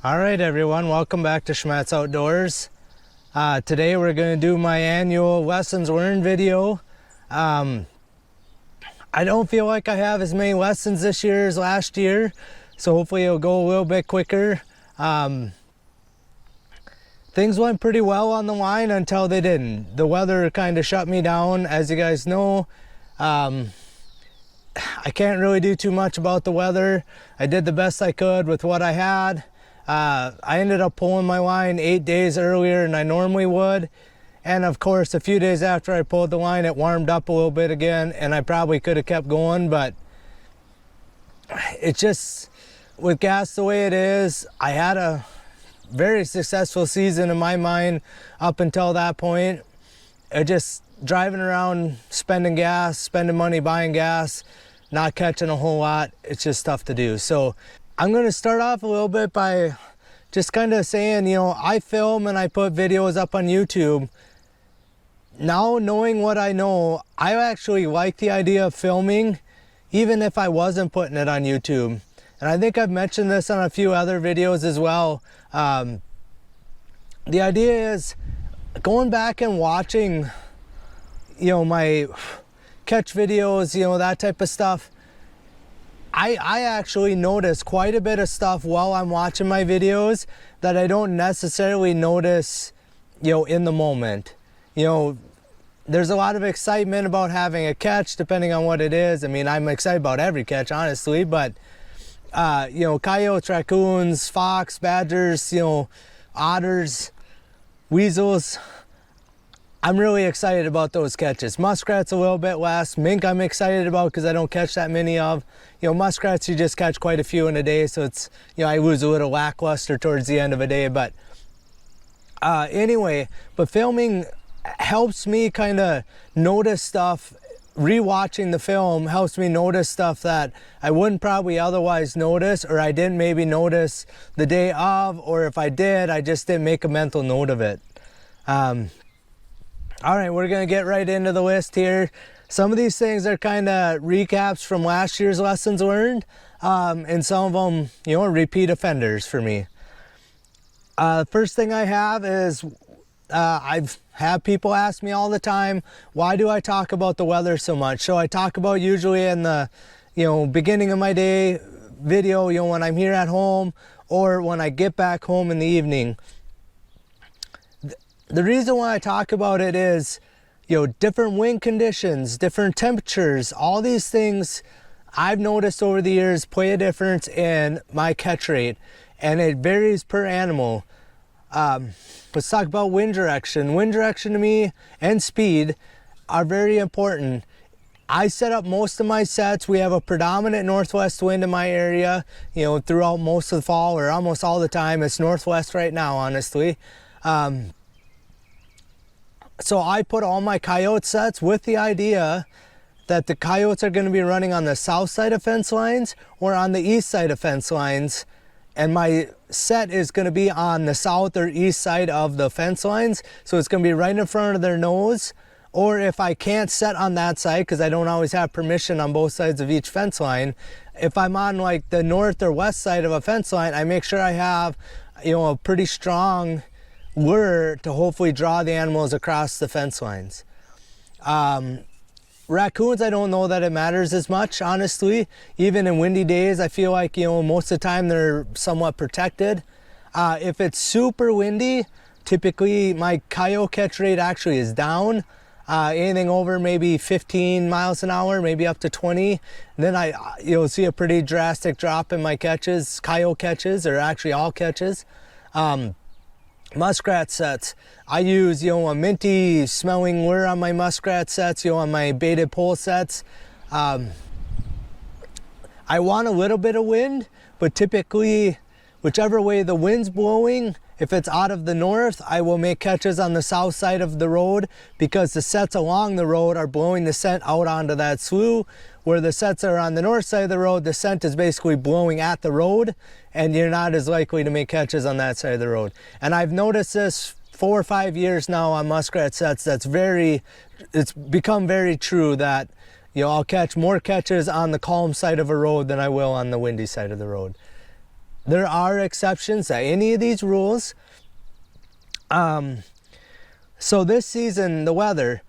All right, everyone, welcome back to Schmattz Outdoors. Today we're going to do my annual lessons learned video. I don't feel like I have as many lessons this year as last year, so hopefully it'll go a little bit quicker. Things went pretty well on the line until they didn't. The weather kind of shut me down, as you guys know. I can't really do too much about the weather. I did the best I could with what I had. I ended up pulling my line 8 days earlier than I normally would. And of course, a few days after I pulled the line, it warmed up a little bit again, and I probably could have kept going, but it's just, with gas the way it is, I had a very successful season in my mind up until that point. Just driving around, spending gas, spending money buying gas, not catching a whole lot, it's just tough to do. So I'm going to start off a little bit by just kind of saying, you know, I film and I put videos up on YouTube. Now, knowing what I know, I actually like the idea of filming, even if I wasn't putting it on YouTube. And I think I've mentioned this on a few other videos as well. The idea is going back and watching, you know, my catch videos, you know, that type of stuff. I actually notice quite a bit of stuff while I'm watching my videos that I don't necessarily notice, you know, in the moment. You know, there's a lot of excitement about having a catch depending on what it is. I mean, I'm excited about every catch, honestly, but you know, coyotes, raccoons, fox, badgers, you know, otters, weasels, I'm really excited about those catches. Muskrats a little bit less. Mink I'm excited about because I don't catch that many of. You know, muskrats you just catch quite a few in a day, so it's, you know, I lose a little lackluster towards the end of a day. But anyway, but filming helps me kind of notice stuff. Rewatching the film helps me notice stuff that I wouldn't probably otherwise notice, or I didn't maybe notice the day of, or if I did, I just didn't make a mental note of it. All right, we're gonna get right into the list here. Some of these things are kind of recaps from last year's lessons learned, and some of them, you know, repeat offenders for me. First thing I have is, I've had people ask me all the time, why do I talk about the weather so much? So I talk about usually in the, you know, beginning of my day video, you know, when I'm here at home or when I get back home in the evening. The reason why I talk about it is, you know, different wind conditions, different temperatures, all these things I've noticed over the years play a difference in my catch rate, and it varies per animal. Let's talk about wind direction. Wind direction to me and speed are very important. I set up most of my sets. We have a predominant northwest wind in my area, you know, throughout most of the fall, or almost all the time. It's northwest right now, honestly. So I put all my coyote sets with the idea that the coyotes are going to be running on the south side of fence lines or on the east side of fence lines, and my set is going to be on the south or east side of the fence lines, so it's going to be right in front of their nose. Or if I can't set on that side, because I don't always have permission on both sides of each fence line, if I'm on like the north or west side of a fence line, I make sure I have, you know, a pretty strong lure to hopefully draw the animals across the fence lines. Raccoons, I don't know that it matters as much, honestly. Even in windy days, I feel like, you know, most of the time they're somewhat protected. If it's super windy, typically my coyote catch rate actually is down. Anything over maybe 15 miles an hour, maybe up to 20, then you'll see a pretty drastic drop in my catches, coyote catches, or actually all catches. Muskrat sets, I use, you know, a minty smelling lure on my muskrat sets, you know, on my baited pole sets. I want a little bit of wind, but typically whichever way the wind's blowing, if it's out of the north, I will make catches on the south side of the road, because the sets along the road are blowing the scent out onto that slough. Where the sets are on the north side of the road, the scent is basically blowing at the road, and you're not as likely to make catches on that side of the road. And I've noticed this 4 or 5 years now on muskrat sets. It's become very true that, you know, I'll catch more catches on the calm side of a road than I will on the windy side of the road. there are exceptions to any of these rules. So this season, the weather,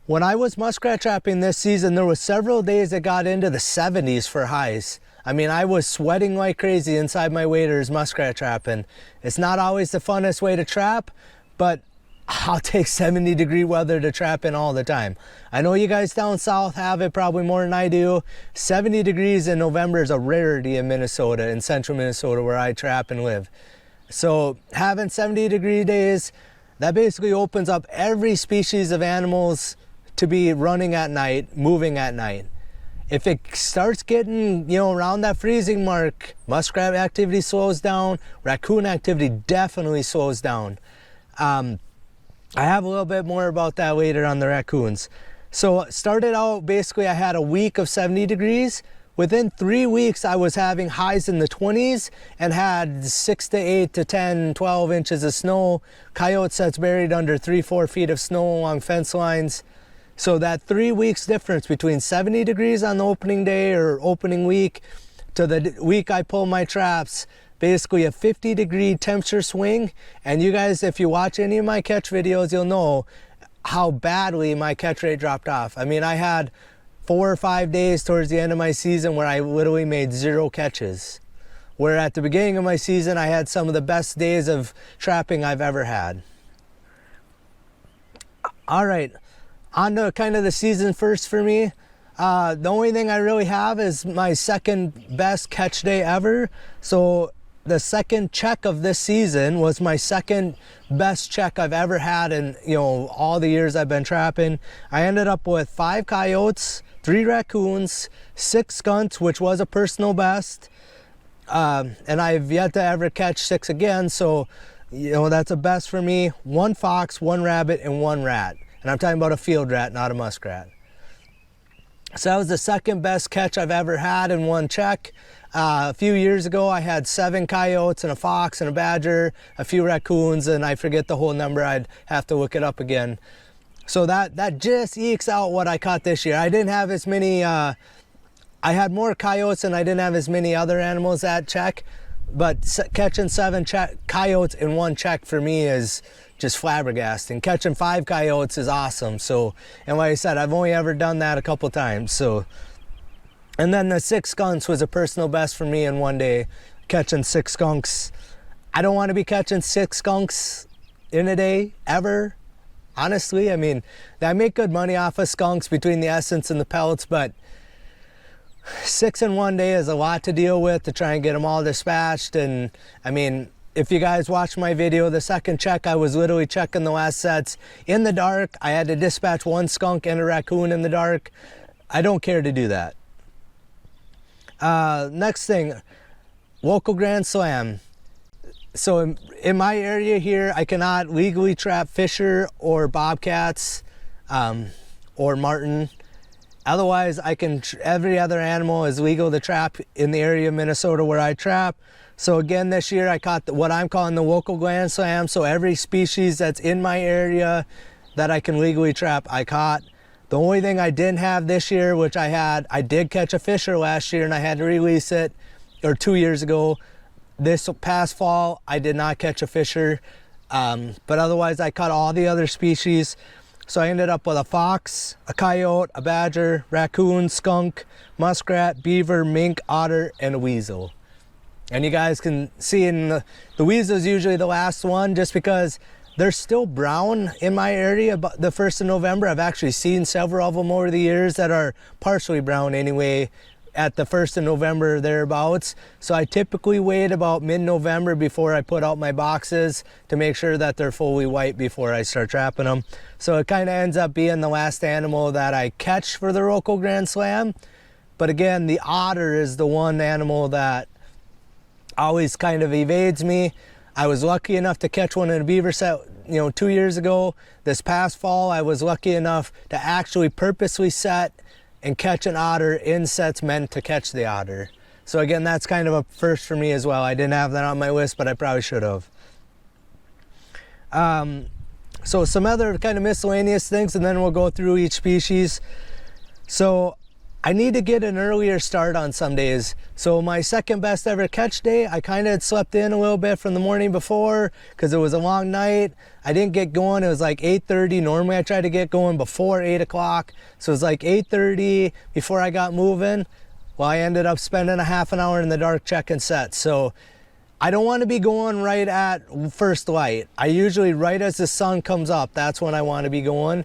when I was muskrat trapping this season, there was several days that got into the 70s for highs. I mean, I was sweating like crazy inside my waders muskrat trapping. It's not always the funnest way to trap, but I'll take 70-degree weather to trap in all the time. I know you guys down south have it probably more than I do. 70 degrees in November is a rarity in Minnesota, in central Minnesota where I trap and live. So having 70-degree days, that basically opens up every species of animals to be running at night, moving at night. If it starts getting, around that freezing mark, muskrat activity slows down, raccoon activity definitely slows down. I have a little bit more about that later on the raccoons. So it started out, basically I had a week of 70 degrees. Within 3 weeks, I was having highs in the 20s and had 6 to 8 to 10, 12 inches of snow. Coyote sets buried under 3-4 feet of snow along fence lines. So that 3 weeks difference between 70 degrees on the opening day or opening week to the week I pull my traps, basically a 50-degree temperature swing. And you guys, if you watch any of my catch videos, you'll know how badly my catch rate dropped off. I mean, I had 4 or 5 days towards the end of my season where I literally made 0 catches. Where at the beginning of my season, I had some of the best days of trapping I've ever had. All right, on to kind of the season first for me. The only thing I really have is my second best catch day ever. So the second check of this season was my second best check I've ever had in all the years I've been trapping. I ended up with 5 coyotes, 3 raccoons, 6 skunks, which was a personal best, and I've yet to ever catch 6 again, so that's a best for me. 1 fox, 1 rabbit, and 1 rat, and I'm talking about a field rat, not a muskrat. So that was the second best catch I've ever had in one check. A few years ago, I had 7 coyotes and a fox and a badger, a few raccoons, and I forget the whole number. I'd have to look it up again. So that just ekes out what I caught this year. I didn't have as many, I had more coyotes and I didn't have as many other animals at check, but catching 7 coyotes in one check for me is just flabbergasting. Catching 5 coyotes is awesome. So, and like I said, I've only ever done that a couple times. So, and then the 6 skunks was a personal best for me in one day, catching 6 skunks. I don't want to be catching 6 skunks in a day, ever. Honestly, I mean, I make good money off of skunks between the essence and the pellets, but 6 in one day is a lot to deal with to try and get them all dispatched. And I mean, if you guys watch my video, the second check, I was literally checking the last sets in the dark. I had to dispatch 1 skunk and a raccoon in the dark. I don't care to do that. Next thing, local Grand Slam. So in my area here, I cannot legally trap fisher or bobcats or marten. Otherwise, I can. Every other animal is legal to trap in the area of Minnesota where I trap. So again, this year I caught what I'm calling the local Grand Slam. So every species that's in my area that I can legally trap, I caught. The only thing I didn't have this year, which I did catch a fisher last year and I had to release it, or 2 years ago. This past fall, I did not catch a fisher, but otherwise I caught all the other species. So I ended up with a fox, a coyote, a badger, raccoon, skunk, muskrat, beaver, mink, otter, and a weasel. And you guys can see in the weasel is usually the last one just because they're still brown in my area. But the 1st of November, I've actually seen several of them over the years that are partially brown anyway at the 1st of November thereabouts. So I typically wait about mid-November before I put out my boxes to make sure that they're fully white before I start trapping them. So it kind of ends up being the last animal that I catch for the local Grand Slam. But again, the otter is the one animal that always kind of evades me. I was lucky enough to catch one in a beaver set, 2 years ago. This past fall, I was lucky enough to actually purposely set and catch an otter in sets meant to catch the otter. So again, that's kind of a first for me as well. I didn't have that on my list, but I probably should have. So some other kind of miscellaneous things, and then we'll go through each species. So I need to get an earlier start on some days. So my second best ever catch day, I kind of had slept in a little bit from the morning before because it was a long night. I didn't get going. It was like 8:30. Normally I try to get going before 8 o'clock. So it was like 8:30 before I got moving. Well, I ended up spending a half an hour in the dark checking sets. So I don't want to be going right at first light. I usually, right as the sun comes up, that's when I want to be going.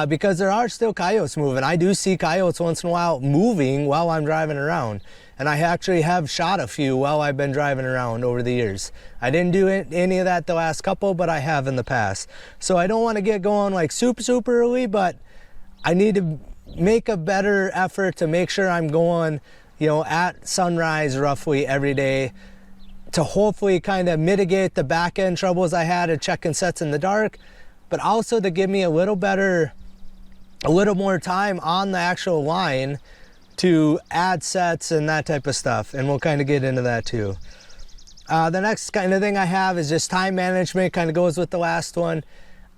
Because there are still coyotes moving. I do see coyotes once in a while moving while I'm driving around. And I actually have shot a few while I've been driving around over the years. I didn't do any of that the last couple, but I have in the past. So I don't want to get going like super early, but I need to make a better effort to make sure I'm going, you know, at sunrise roughly every day to hopefully kind of mitigate the back end troubles I had of checking sets in the dark, but also to give me a little more time on the actual line to add sets and that type of stuff. And we'll kind of get into that too. The next kind of thing I have is just time management, kind of goes with the last one.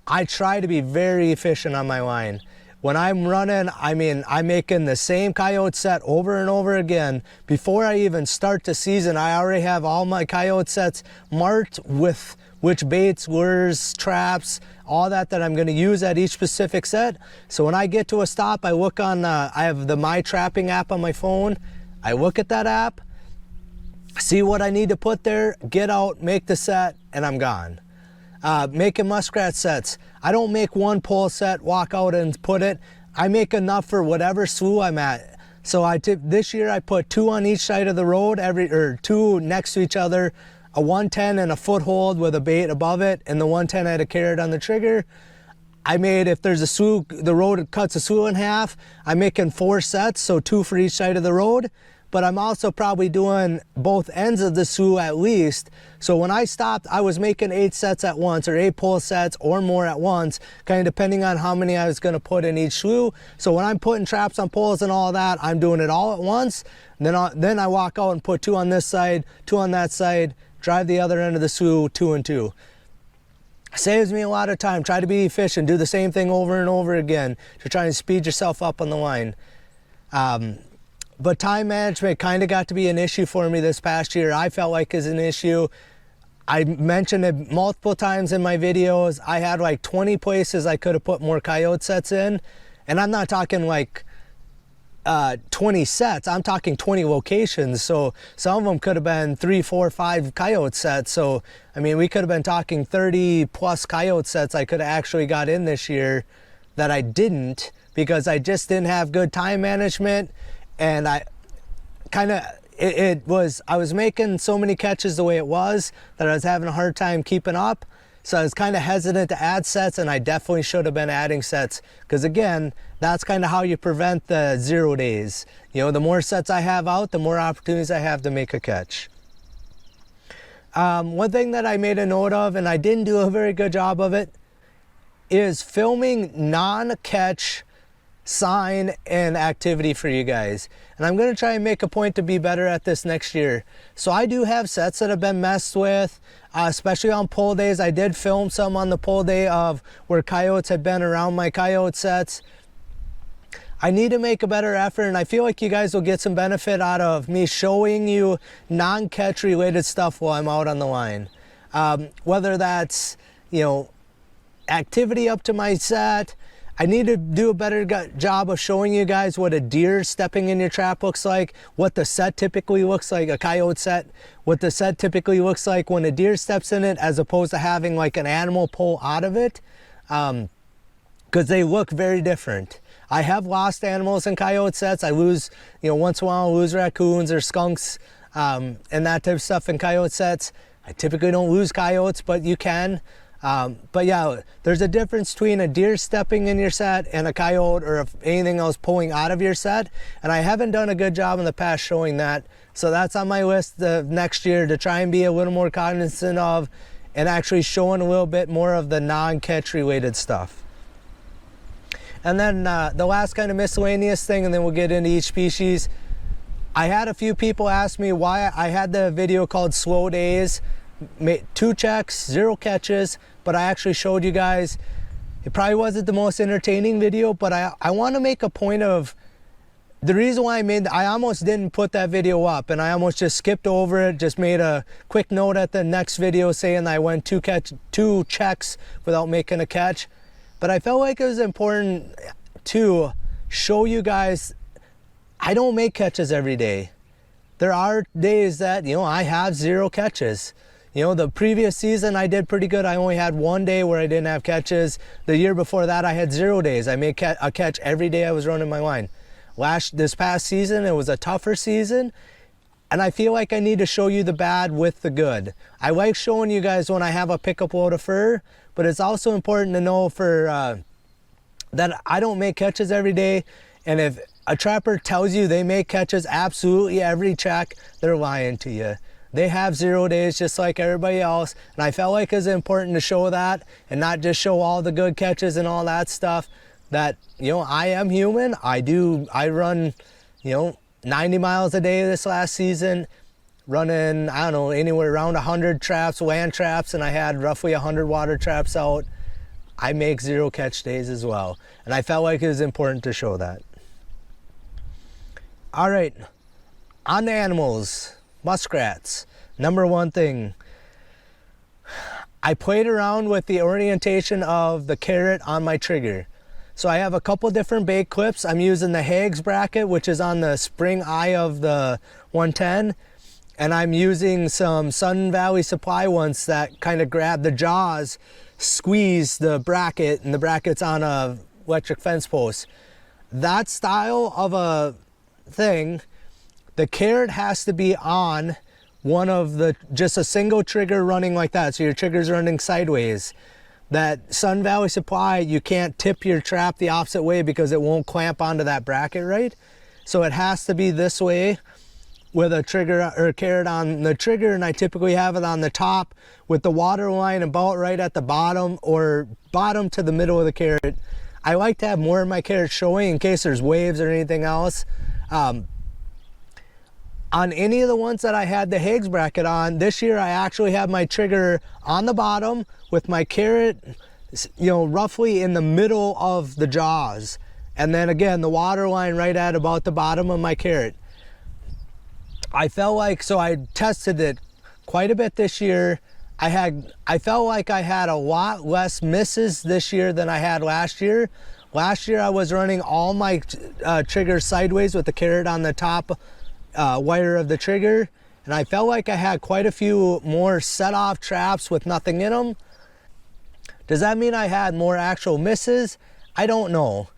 I try to be very efficient on my line. When I'm running, I mean, I'm making the same coyote set over and over again. Before I even start the season, I already have all my coyote sets marked with which baits, lures, traps, all that I'm going to use at each specific set. So when I get to a stop, I look on, I have the My Trapping app on my phone. I look at that app, see what I need to put there, get out, make the set, and I'm gone. Making muskrat sets. I don't make one pole set, walk out and put it. I make enough for whatever slough I'm at. So this year I put 2 on each side of the road, or 2 next to each other, a 110 and a foothold with a bait above it, and the 110 had a carrot on the trigger. I made, if there's a slough, the road cuts a slough in half, I'm making 4 sets, so 2 for each side of the road. But I'm also probably doing both ends of the slough at least. So when I stopped, I was making 8 sets at once, or 8 pole sets or more at once, kind of depending on how many I was going to put in each slough. So when I'm putting traps on poles and all that, I'm doing it all at once. Then I walk out and put 2 on this side, 2 on that side, drive the other end of the slough, 2 and 2. Saves me a lot of time. Try to be efficient. Do the same thing over and over again to try and speed yourself up on the line. But time management kind of got to be an issue for me this past year. I felt like is an issue. I mentioned it multiple times in my videos. I had like 20 places I could have put more coyote sets in. And I'm not talking like 20 sets. I'm talking 20 locations. So some of them could have been 3, 4, 5 coyote sets. So, I mean, we could have been talking 30 plus coyote sets I could have actually got in this year that I didn't because I just didn't have good time management. And I kind of, I was making so many catches the way it was that I was having a hard time keeping up. So I was kind of hesitant to add sets, and I definitely should have been adding sets. Because again, that's kind of how you prevent the 0 days. You know, the more sets I have out, the more opportunities I have to make a catch. One thing that I made a note of, and I didn't do a very good job of it, is filming non-catch sign and activity for you guys. And I'm going to try and make a point to be better at this next year. So I do have sets that have been messed with, especially on pole days. I did film some on the pole day of where coyotes had been around my coyote sets. I need to make a better effort, and I feel like you guys will get some benefit out of me showing you non-catch related stuff while I'm out on the line. Whether that's, you know, activity up to my set. I need to do a better job of showing you guys what a deer stepping in your trap looks like, what the set typically looks like, a coyote set, what the set typically looks like when a deer steps in it, as opposed to having like an animal pull out of it, because they look very different. I have lost animals in coyote sets. I lose, you know, once in a while I lose raccoons or skunks and that type of stuff in coyote sets. I typically don't lose coyotes, but you can. But yeah, there's a difference between a deer stepping in your set and a coyote or anything else pulling out of your set. And I haven't done a good job in the past showing that. So that's on my list next year to try and be a little more cognizant of and actually showing a little bit more of the non-catch related stuff. And then the last kind of miscellaneous thing, and then we'll get into each species. I had a few people ask me why I had the video called Slow Days. 2 checks, 0 catches, but I actually showed you guys. It probably wasn't the most entertaining video, but I want to make a point of the reason why I almost didn't put that video up, and I almost just skipped over it, just made a quick note at the next video saying I went two checks without making a catch. But I felt like it was important to show you guys I don't make catches every day. There are days that, you know, I have 0 catches. You know, the previous season I did pretty good. I only had 1 day where I didn't have catches. The year before that I had 0 days. I made a catch every day I was running my line. This past season it was a tougher season, and I feel like I need to show you the bad with the good. I like showing you guys when I have a pickup load of fur, but it's also important to know that I don't make catches every day. And if a trapper tells you they make catches absolutely every check, they're lying to you. They have 0 days just like everybody else, and I felt like it's important to show that and not just show all the good catches and all that stuff. That, you know, I am human. I run, you know, 90 miles a day this last season, running, I don't know, anywhere around 100 traps, land traps, and I had roughly 100 water traps out. I make 0 catch days as well, and I felt like it was important to show that. All right, on the animals, muskrats. Number one thing, I played around with the orientation of the carrot on my trigger. So I have a couple different bait clips. I'm using the Hags bracket, which is on the spring eye of the 110. And I'm using some Sun Valley Supply ones that kind of grab the jaws, squeeze the bracket, and the bracket's on a electric fence post. That style of a thing, the carrot has to be on one of the, just a single trigger running like that. So your trigger's running sideways. That Sun Valley Supply, you can't tip your trap the opposite way because it won't clamp onto that bracket right. So it has to be this way with a trigger or a carrot on the trigger, and I typically have it on the top with the water line about right at the bottom or bottom to the middle of the carrot. I like to have more of my carrots showing in case there's waves or anything else. On any of the ones that I had the Hags bracket on, this year I actually have my trigger on the bottom with my carrot, you know, roughly in the middle of the jaws. And then again, the water line right at about the bottom of my carrot. I felt like, so I tested it quite a bit this year. I felt like I had a lot less misses this year than I had last year. Last year I was running all my triggers sideways with the carrot on the top wire of the trigger, and I felt like I had quite a few more set off traps with nothing in them. Does that mean I had more actual misses? I don't know.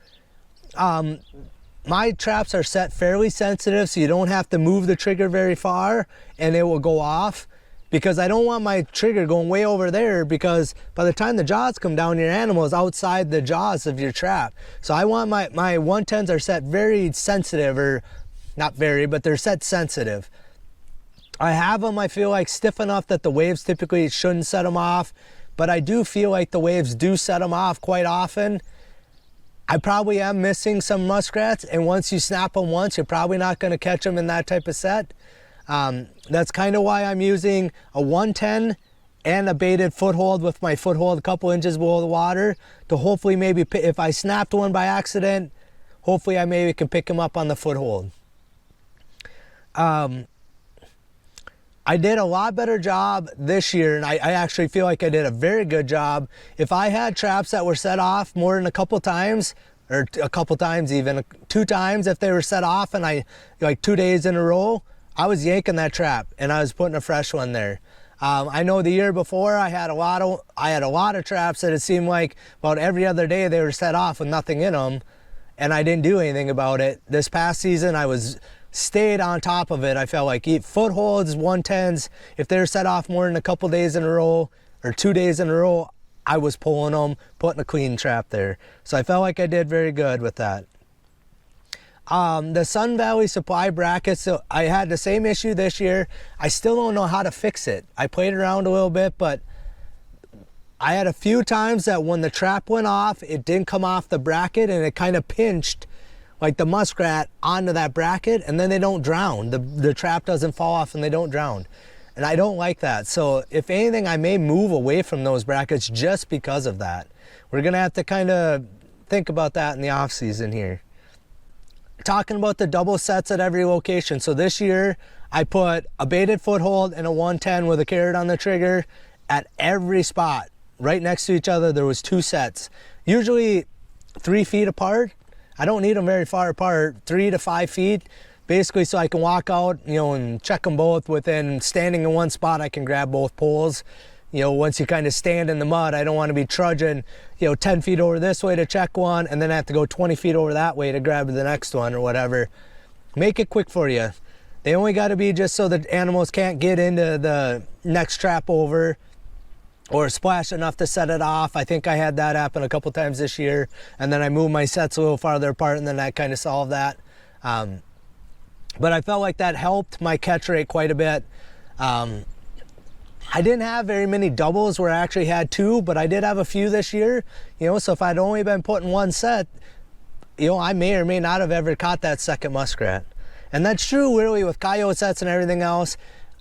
My traps are set fairly sensitive, so you don't have to move the trigger very far and it will go off, because I don't want my trigger going way over there, because by the time the jaws come down, your animal is outside the jaws of your trap. So I want my 110s are set very sensitive, or not very, but they're set sensitive. I have them, I feel like, stiff enough that the waves typically shouldn't set them off, but I do feel like the waves do set them off quite often. I probably am missing some muskrats, and once you snap them once, you're probably not going to catch them in that type of set. That's kind of why I'm using a 110 and a baited foothold with my foothold a couple inches below the water to hopefully maybe, if I snapped one by accident, hopefully I maybe can pick them up on the foothold. I did a lot better job this year, and I actually feel like I did a very good job. If I had traps that were set off more than a couple times, or a couple times even, 2 times if they were set off, and I, like 2 days in a row, I was yanking that trap and I was putting a fresh one there. I know the year before I had a lot of traps that it seemed like about every other day they were set off with nothing in them, and I didn't do anything about it. This past season I stayed on top of it. I felt like footholds, 110s, if they're set off more than a couple days in a row or 2 days in a row, I was pulling them, putting a clean trap there. So I felt like I did very good with that. The Sun Valley Supply brackets, so I had the same issue this year. I still don't know how to fix it. I played around a little bit, but I had a few times that when the trap went off, it didn't come off the bracket, and it kind of pinched like the muskrat onto that bracket, and then they don't drown. The trap doesn't fall off and they don't drown. And I don't like that. So if anything, I may move away from those brackets just because of that. We're gonna have to kind of think about that in the off season here. talking about the double sets at every location. So this year I put a baited foothold and a 110 with a carrot on the trigger at every spot. Right next to each other, there was 2 sets, usually 3 feet apart. I don't need them very far apart, 3 to 5 feet, basically so I can walk out, you know, and check them both within standing in one spot. I can grab both poles. You know, once you kind of stand in the mud, I don't want to be trudging, you know, 10 feet over this way to check one and then have to go 20 feet over that way to grab the next one or whatever. Make it quick for you. They only got to be just so the animals can't get into the next trap over or splash enough to set it off. I think I had that happen a couple times this year, and then I moved my sets a little farther apart, and then that kind of solved that. But I felt like that helped my catch rate quite a bit. I didn't have very many doubles where I actually had 2, but I did have a few this year. You know, so if I'd only been putting 1 set, you know, I may or may not have ever caught that second muskrat. And that's true really with coyote sets and everything else.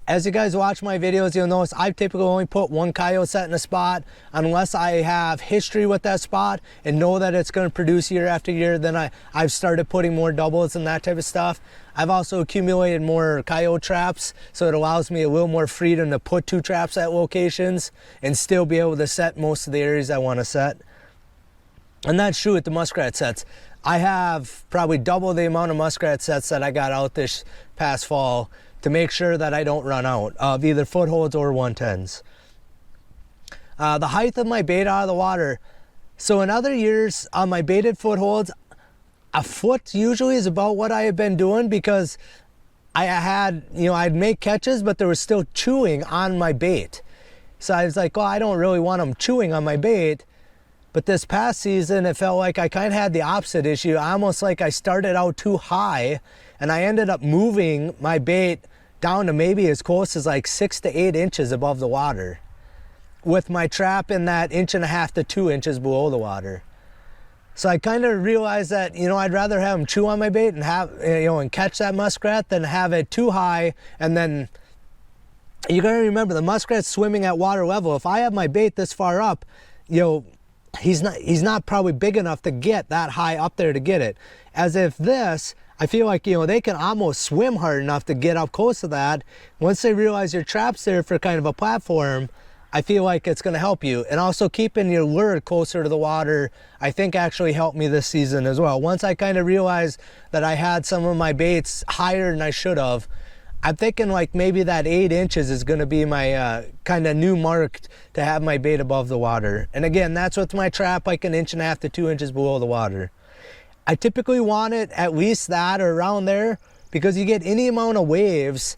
As you guys watch my videos, you'll notice I typically only put 1 coyote set in a spot unless I have history with that spot and know that it's going to produce year after year. Then I've started putting more doubles and that type of stuff. I've also accumulated more coyote traps, so it allows me a little more freedom to put 2 traps at locations and still be able to set most of the areas I want to set. And that's true with the muskrat sets. I have probably double the amount of muskrat sets that I got out this past fall to make sure that I don't run out of either footholds or 110s. The height of my bait out of the water. So in other years on my baited footholds, a foot usually is about what I have been doing because I had, you know, I'd make catches, but there was still chewing on my bait. So I was like, well, I don't really want them chewing on my bait. But this past season, it felt like I kind of had the opposite issue. Almost like I started out too high and I ended up moving my bait down to maybe as close as like 6 to 8 inches above the water, with my trap in that 1.5 to 2 inches below the water. So I kind of realized that, you know, I'd rather have them chew on my bait and have, you know, and catch that muskrat than have it too high. And then you gotta remember the muskrat's swimming at water level. If I have my bait this far up, you know, he's not probably big enough to get that high up there to get it. As if this, I feel like, you know, they can almost swim hard enough to get up close to that. Once they realize your trap's there for kind of a platform, I feel like it's going to help you. And also keeping your lure closer to the water, I think actually helped me this season as well. Once I kind of realized that I had some of my baits higher than I should have, I'm thinking like maybe that 8 inches is going to be my kind of new mark to have my bait above the water. And again, that's with my trap like 1.5 to 2 inches below the water. I typically want it at least that or around there because you get any amount of waves.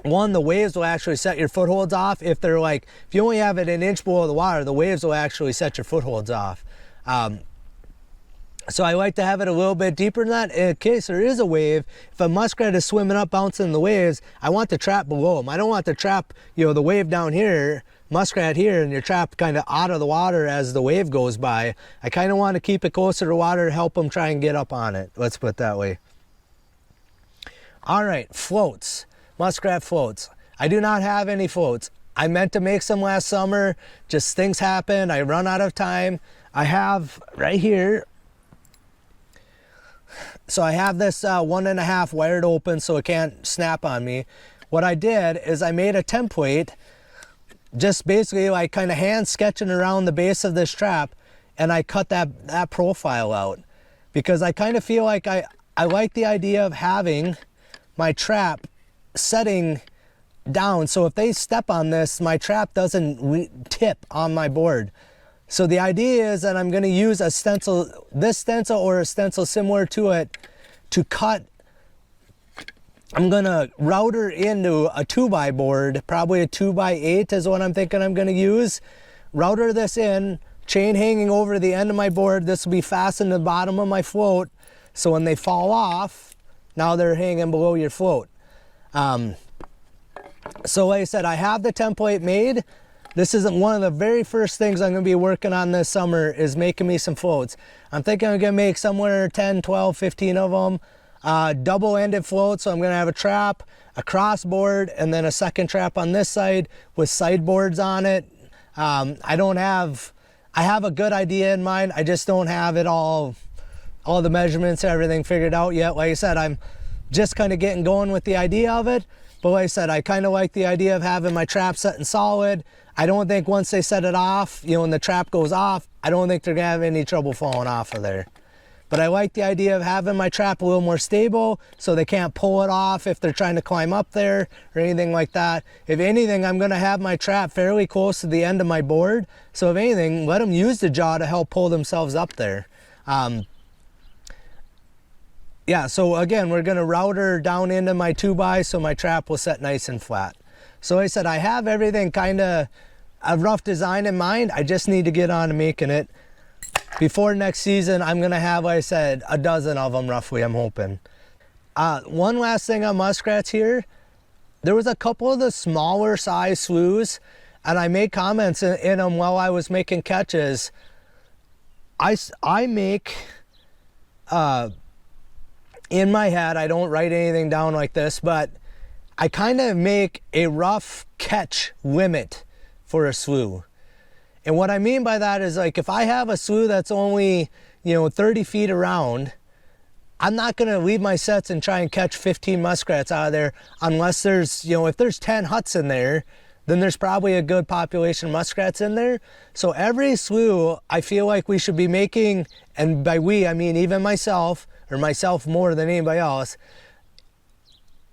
One, the waves will actually set your footholds off. If they're like, if you only have it 1 inch below the water, the waves will actually set your footholds off. So I like to have it a little bit deeper than that. In case there is a wave, if a muskrat is swimming up, bouncing in the waves, I want the trap below them. I don't want the trap, you know, the wave down here, muskrat here, and your trap kind of out of the water as the wave goes by. I kind of want to keep it closer to water to help them try and get up on it. Let's put it that way. All right, floats, muskrat floats. I do not have any floats. I meant to make some last summer, just things happened. I run out of time. I have right here. So I have this 1.5 wired open so it can't snap on me. What I did is I made a template, just basically like kind of hand sketching around the base of this trap, and I cut that profile out because I kind of feel like I like the idea of having my trap setting down, so if they step on this, my trap doesn't tip on my board. So the idea is that I'm going to use a stencil, this stencil or a stencil similar to it, to cut. I'm going to router into a 2x board, probably a 2x8 is what I'm thinking I'm going to use. Router this in, chain hanging over the end of my board. This will be fastened to the bottom of my float, so when they fall off, now they're hanging below your float. So like I said, I have the template made. This isn't one of the very first things I'm going to be working on this summer is making me some floats. I'm thinking I'm going to make somewhere 10, 12, 15 of them. Double-ended floats, so I'm going to have a trap, a crossboard, and then a second trap on this side with sideboards on it. I have a good idea in mind. I just don't have it all all the measurements, everything figured out yet. Like I said, I'm just kind of getting going with the idea of it. But like I said, I kind of like the idea of having my trap setting solid. I don't think once they set it off, you know, when the trap goes off, I don't think they're gonna have any trouble falling off of there. But I like the idea of having my trap a little more stable so they can't pull it off if they're trying to climb up there or anything like that. If anything, I'm gonna have my trap fairly close to the end of my board. So if anything, let them use the jaw to help pull themselves up there. Yeah, so again, we're gonna route her down into my 2x so my trap will set nice and flat. So like I said, I have everything kind of a rough design in mind. I just need to get on to making it. Before next season, I'm gonna have, like I said, a dozen of them roughly, I'm hoping. One last thing on muskrats here. There was a couple of the smaller size sloughs, and I made comments in them while I was making catches. I make, in my head, I don't write anything down like this, but I kind of make a rough catch limit for a slough. And what I mean by that is, like, if I have a slough that's only, you know, 30 feet around, I'm not gonna leave my sets and try and catch 15 muskrats out of there unless there's, you know, if there's 10 huts in there, then there's probably a good population of muskrats in there. So every slough, I feel like we should be making, and by we, I mean even myself, or myself more than anybody else,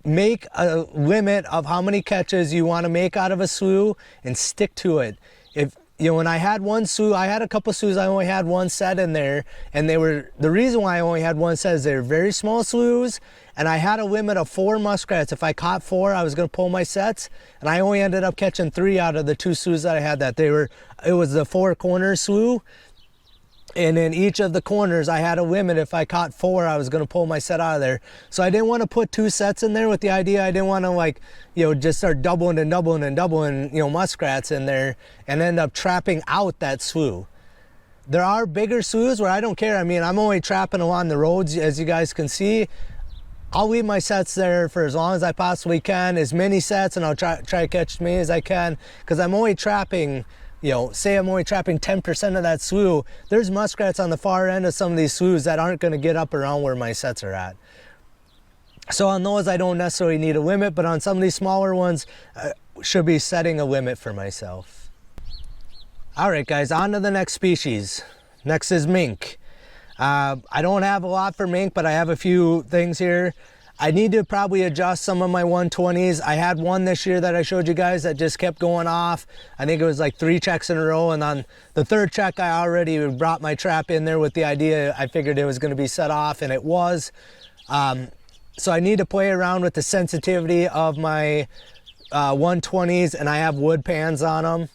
make a limit of how many catches you want to make out of a slough and stick to it. If you know, when I had one slough, I had a couple sloughs, I only had one set in there, and they were, the reason why I only had one set is they were very small sloughs, and I had a limit of 4 muskrats. If I caught 4, I was gonna pull my sets, and I only ended up catching 3 out of the 2 sloughs that I had. It was the 4 corner slough, and in each of the corners I had a limit. If I caught 4, I was gonna pull my set out of there. So I didn't want to put 2 sets in there with the idea I didn't want to, like, you know, just start doubling and doubling and doubling, you know, muskrats in there and end up trapping out that slough. There are bigger sloughs where I don't care. I mean, I'm only trapping along the roads, as you guys can see. I'll leave my sets there for as long as I possibly can, as many sets, and I'll try to catch as many as I can, because I'm only trapping, you know, say I'm only trapping 10% of that slough. There's muskrats on the far end of some of these sloughs that aren't going to get up around where my sets are at. So on those, I don't necessarily need a limit, but on some of these smaller ones, should be setting a limit for myself. All right, guys, on to the next species. Next is mink. I don't have a lot for mink, but I have a few things here. I need to probably adjust some of my 120s. I had one this year that I showed you guys that just kept going off. I think it was like 3 checks in a row, and on the 3rd check I already brought my trap in there with the idea I figured it was going to be set off, and it was. So I need to play around with the sensitivity of my 120s, and I have wood pans on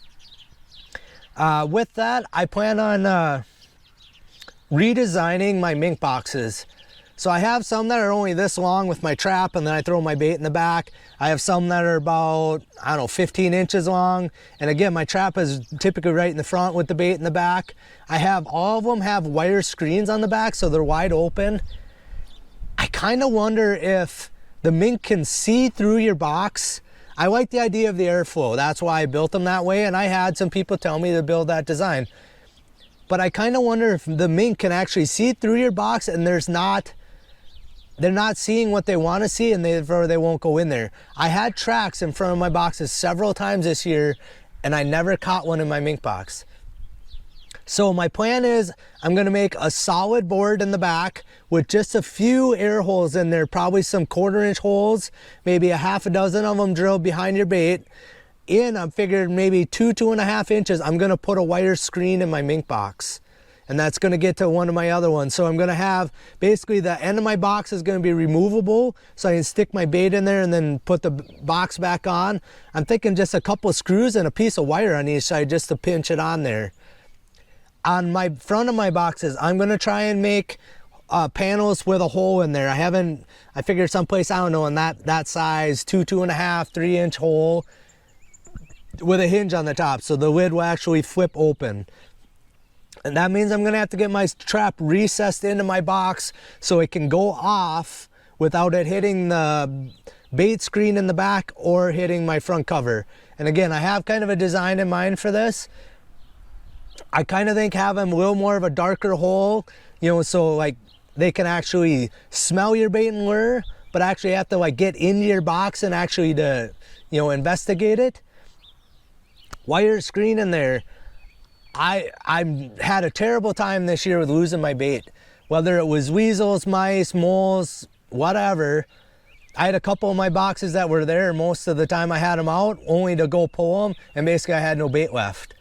them. With that, I plan on redesigning my mink boxes. So I have some that are only this long with my trap, and then I throw my bait in the back. I have some that are about, I don't know, 15 inches long. And again, my trap is typically right in the front with the bait in the back. I have, all of them have wire screens on the back, so they're wide open. I kind of wonder if the mink can see through your box. I like the idea of the airflow. That's why I built them that way, and I had some people tell me to build that design. But I kind of wonder if the mink can actually see through your box, and they're not seeing what they want to see, and therefore they won't go in there. I had tracks in front of my boxes several times this year, and I never caught one in my mink box. So my plan is I'm going to make a solid board in the back with just a few air holes in there, probably some 1/4-inch holes, maybe a half a dozen of them drilled behind your bait. And I figured maybe 2.5 inches, I'm going to put a wire screen in my mink box. And that's going to get to one of my other ones. So I'm going to have, basically the end of my box is going to be removable, so I can stick my bait in there and then put the box back on. I'm thinking just a couple of screws and a piece of wire on each side just to pinch it on there. On my front of my boxes, I'm going to try and make panels with a hole in there. I figured someplace, I don't know, in that size, 2.5, 3-inch hole with a hinge on the top, so the lid will actually flip open. And that means I'm gonna have to get my trap recessed into my box so it can go off without it hitting the bait screen in the back or hitting my front cover. And again, I have kind of a design in mind for this. I kind of think having a little more of a darker hole, you know, so like they can actually smell your bait and lure, but actually have to like get into your box and actually to, you know, investigate it. While you're screening there, I had a terrible time this year with losing my bait. Whether it was weasels, mice, moles, whatever. I had a couple of my boxes that were there. Most of the time I had them out, only to go pull them, and basically I had no bait left.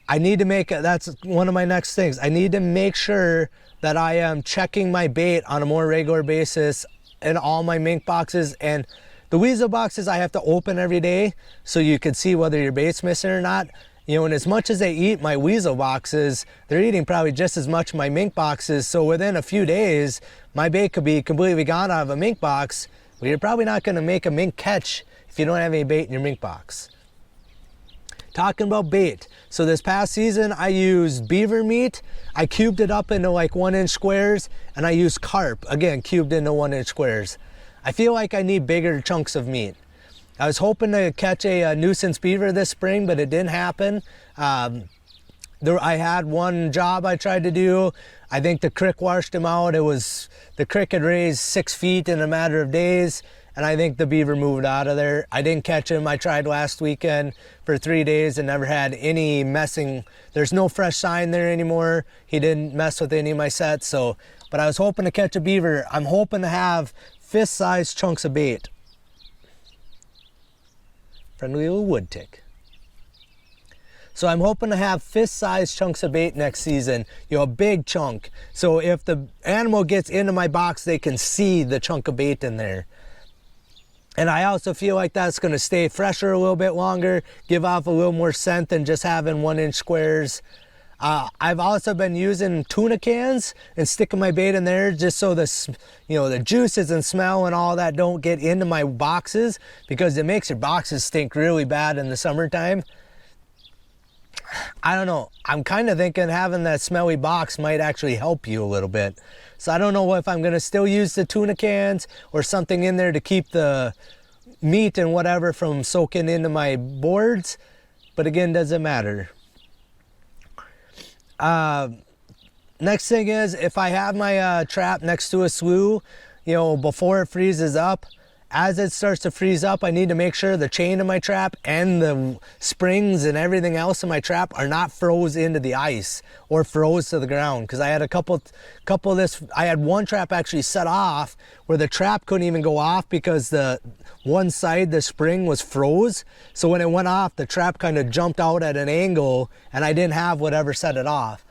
I need to make, that's one of my next things. I need to make sure that I am checking my bait on a more regular basis in all my mink boxes. And the weasel boxes I have to open every day so you can see whether your bait's missing or not. You know, and as much as they eat my weasel boxes, they're eating probably just as much my mink boxes. So within a few days, my bait could be completely gone out of a mink box. Well, you're probably not going to make a mink catch if you don't have any bait in your mink box. Talking about bait. So this past season, I used beaver meat. I cubed it up into like 1-inch squares, and I used carp, again, cubed into 1-inch squares. I feel like I need bigger chunks of meat. I was hoping to catch a nuisance beaver this spring, but it didn't happen. I had one job I tried to do. I think the creek washed him out. The creek had raised 6 feet in a matter of days, and I think the beaver moved out of there. I didn't catch him. I tried last weekend for 3 days and never had any messing. There's no fresh sign there anymore. He didn't mess with any of my sets. But I was hoping to catch a beaver. I'm hoping to have fist-sized chunks of bait. Friendly little wood tick. So I'm hoping to have fist-sized chunks of bait next season, you know, a big chunk. So if the animal gets into my box, they can see the chunk of bait in there. And I also feel like that's going to stay fresher a little bit longer, give off a little more scent than just having 1-inch squares. I've also been using tuna cans and sticking my bait in there just so the juices and smell and all that don't get into my boxes, because it makes your boxes stink really bad in the summertime. I don't know. I'm kind of thinking having that smelly box might actually help you a little bit. So I don't know if I'm going to still use the tuna cans or something in there to keep the meat and whatever from soaking into my boards. But again, doesn't matter. Next thing is, if I have my trap next to a slough, you know, before it freezes up, as it starts to freeze up, I need to make sure the chain of my trap and the springs and everything else in my trap are not froze into the ice or froze to the ground. Because I had I had one trap actually set off where the trap couldn't even go off because the one side, the spring was froze. So when it went off, the trap kind of jumped out at an angle and I didn't have whatever set it off.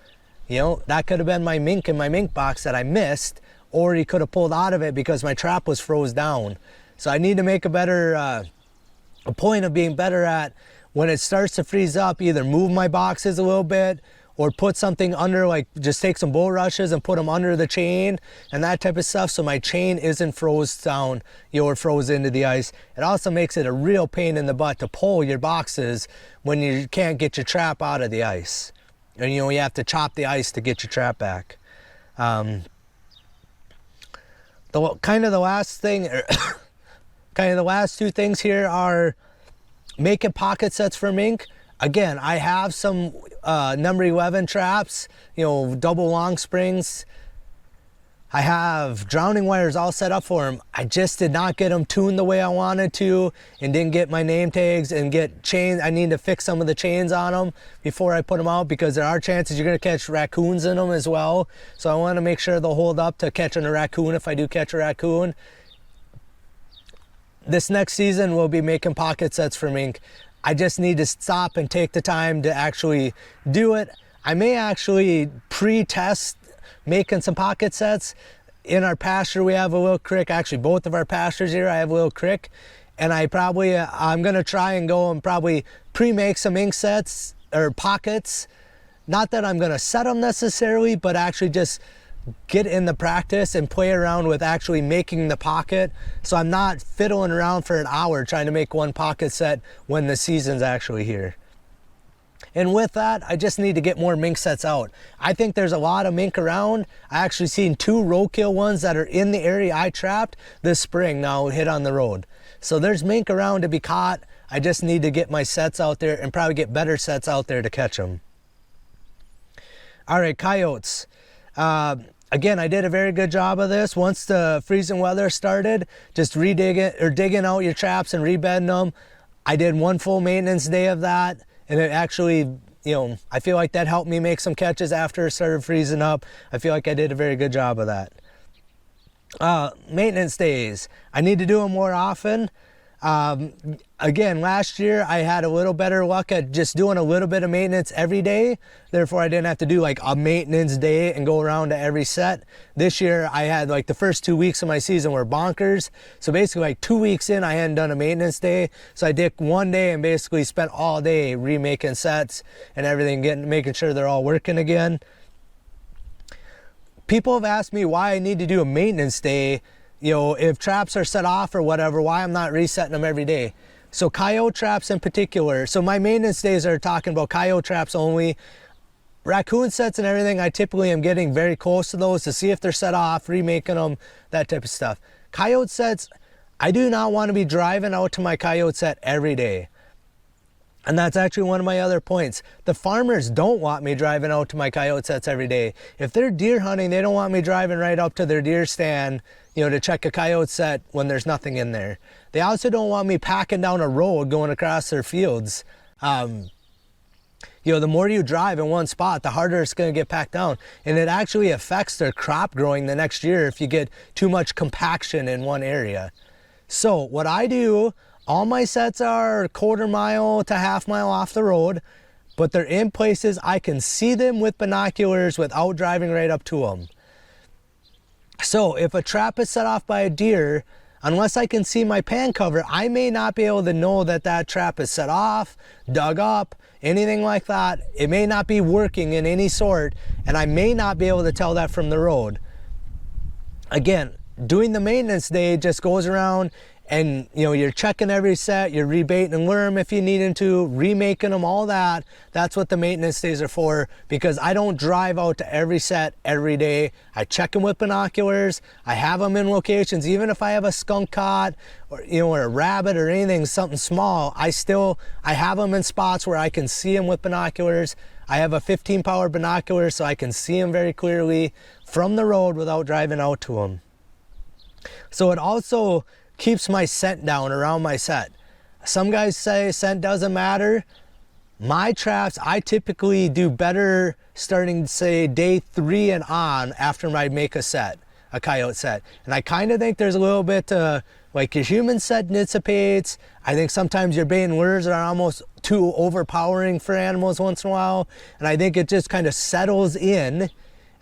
You know, that could have been my mink in my mink box that I missed, or he could have pulled out of it because my trap was froze down. So I need to make a point of being better at, when it starts to freeze up, either move my boxes a little bit or put something under, like just take some bulrushes and put them under the chain and that type of stuff, so my chain isn't froze down, you know, or froze into the ice. It also makes it a real pain in the butt to pull your boxes when you can't get your trap out of the ice. And you know, you have to chop the ice to get your trap back. The last two things here are making pocket sets for mink. Again, I have some number 11 traps, you know, double long springs. I have drowning wires all set up for them. I just did not get them tuned the way I wanted to, and didn't get my name tags and get chains. I need to fix some of the chains on them before I put them out, because there are chances you're gonna catch raccoons in them as well. So I wanna make sure they'll hold up to catching a raccoon if I do catch a raccoon. This next season we'll be making pocket sets for mink. I just need to stop and take the time to actually do it. I may actually pre-test making some pocket sets. In our pasture we have a little creek, actually both of our pastures here I have a little creek, and I'm gonna try and go and probably pre-make some mink sets or pockets. Not that I'm gonna set them necessarily, but actually just get in the practice and play around with actually making the pocket, so I'm not fiddling around for an hour trying to make one pocket set when the season's actually here. And with that, I just need to get more mink sets out. I think there's a lot of mink around. I actually seen 2 roadkill ones that are in the area I trapped this spring now hit on the road. So there's mink around to be caught. I just need to get my sets out there and probably get better sets out there to catch them. All right, coyotes. Again, I did a very good job of this. Once the freezing weather started, just digging out your traps and rebedding them. I did one full maintenance day of that, and it actually, I feel like that helped me make some catches after it started freezing up. I feel like I did a very good job of that. Maintenance days, I need to do them more often. Again, last year I had a little better luck at just doing a little bit of maintenance every day. Therefore, I didn't have to do like a maintenance day and go around to every set. This year I had like the first 2 weeks of my season were bonkers. So basically like 2 weeks in, I hadn't done a maintenance day. So I did one day and basically spent all day remaking sets and everything, making sure they're all working again. People have asked me why I need to do a maintenance day. If traps are set off or whatever, why I'm not resetting them every day. So coyote traps in particular, so my maintenance days are talking about coyote traps only. Raccoon sets and everything, I typically am getting very close to those to see if they're set off, remaking them, that type of stuff. Coyote sets, I do not want to be driving out to my coyote set every day. And that's actually one of my other points. The farmers don't want me driving out to my coyote sets every day. If they're deer hunting, they don't want me driving right up to their deer stand, to check a coyote set when there's nothing in there. They also don't want me packing down a road going across their fields. The more you drive in one spot, the harder it's going to get packed down. And it actually affects their crop growing the next year if you get too much compaction in one area. So what I do, all my sets are 1/4 mile to 1/2 mile off the road, but they're in places I can see them with binoculars without driving right up to them. So if a trap is set off by a deer, unless I can see my pan cover, I may not be able to know that that trap is set off, dug up, anything like that. It may not be working in any sort, and I may not be able to tell that from the road. Again, doing the maintenance day just goes around and you're checking every set, you're rebaiting and worm if you need to, remaking them, all that. That's what the maintenance days are for, because I don't drive out to every set every day. I check them with binoculars, I have them in locations. Even if I have a skunk caught or or a rabbit or anything, something small, I have them in spots where I can see them with binoculars. I have a 15 power binocular so I can see them very clearly from the road without driving out to them. So it also keeps my scent down around my set. Some guys say scent doesn't matter. My traps, I typically do better starting, say, day 3 and on after I make a coyote set. And I kind of think there's a little bit, like your human set dissipates. I think sometimes your bait and lures are almost too overpowering for animals once in a while. And I think it just kind of settles in.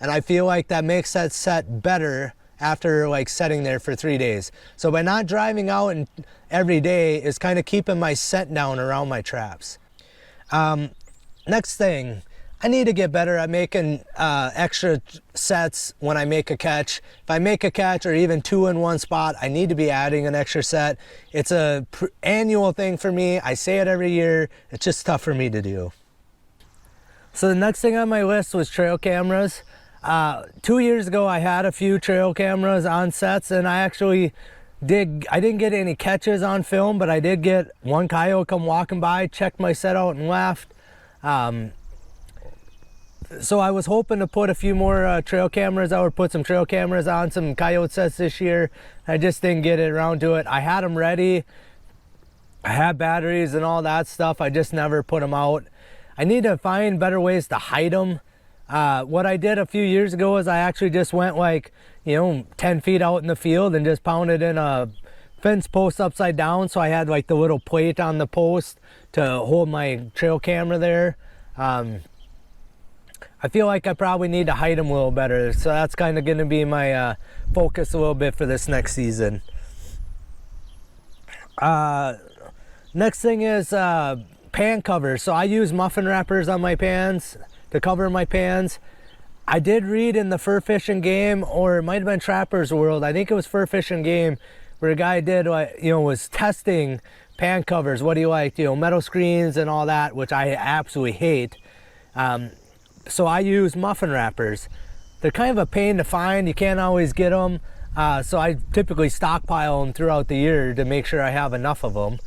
And I feel like that makes that set better after like setting there for 3 days. So by not driving out and every day is kind of keeping my scent down around my traps. Next thing, I need to get better at making extra sets when I make a catch. If I make a catch or even 2 in one spot, I need to be adding an extra set. It's a annual thing for me. I say it every year. It's just tough for me to do. So the next thing on my list was trail cameras. 2 years ago, I had a few trail cameras on sets, and I didn't get any catches on film, but I did get one coyote come walking by, checked my set out and left. So I was hoping to put a few more trail cameras. I would put some trail cameras on some coyote sets this year. I just didn't get it around to it. I had them ready. I had batteries and all that stuff. I just never put them out. I need to find better ways to hide them. What I did a few years ago is I actually just went 10 feet out in the field and just pounded in a fence post upside down. So I had like the little plate on the post to hold my trail camera there. I feel like I probably need to hide them a little better. So that's kind of going to be my focus a little bit for this next season. Next thing is pan covers. So I use muffin wrappers on my pans to cover my pans. I did read in the Fur Fishing Game, or it might have been Trapper's World, I think it was Fur Fishing Game, where a guy did was testing pan covers. What do you like? Metal screens and all that, which I absolutely hate. So I use muffin wrappers. They're kind of a pain to find. You can't always get them. So I typically stockpile them throughout the year to make sure I have enough of them.